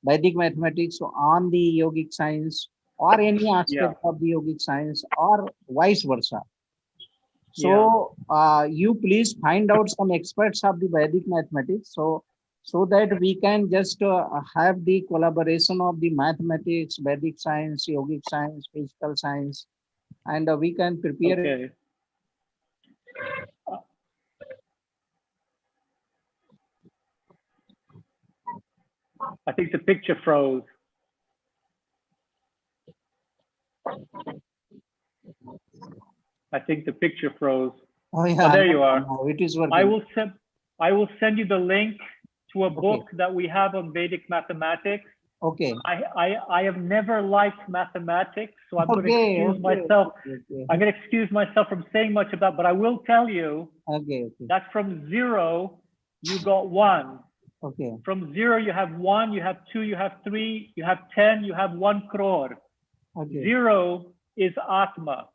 Vedic mathematics on the yogic science, or any Yeah. aspect of the yogic science, or vice versa. Yeah. So you please find out some experts of the Vedic mathematics, so that we can just have the collaboration of the mathematics, Vedic science, yogic science, physical science, and we can prepare. Okay. I think the picture froze. I think the picture froze. Oh yeah, there you are. no, it is I working. will send you the link to a Okay. book that we have on Vedic mathematics. Okay. I have never liked mathematics, so I'm going to Okay. excuse Okay. myself. Okay. I'm going to excuse myself from saying much about, but I will tell you Okay. Okay. that from 0, you got 1. Okay. From 0, you have 1, you have 2, you have 3, you have 10, you have 1 crore. Okay. 0 is Atma.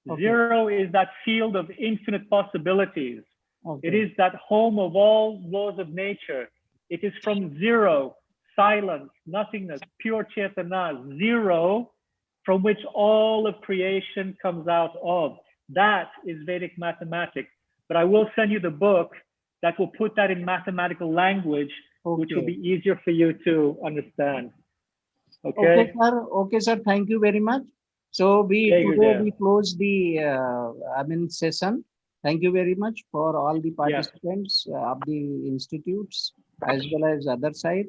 Okay. 0 is that field of infinite possibilities. Okay. It is that home of all laws of nature. It is from 0, silence, nothingness, pure Chetana, 0, from which all of creation comes out of. That is Vedic mathematics. But I will send you the book that will put that in mathematical language, which will Okay. be easier for you to understand. Okay, Okay? sir. Okay, sir. Thank you very much. So Jai today Gurudev. we close the session. Thank you very much for all the Yes. participants of the institutes as well as other side.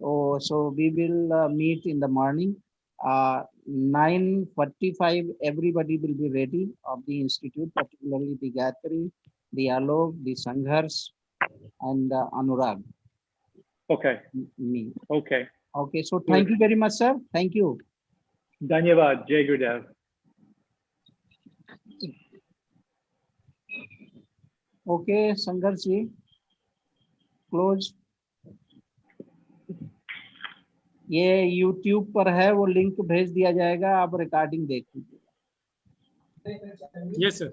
Oh, so we will meet in the morning. 9:45. Everybody will be ready of the institute, particularly the Gayatri, the Alok, the Sanghars, and Anurag. Okay. Me. Okay. Okay. So Good. thank you very much, sir. Thank you. Dhanyavad. Jai Gurudev. Okay संघर्ष जी close ये YouTube पर है वो link भेज दिया जाएगा आप recording देख लीजिए यस सर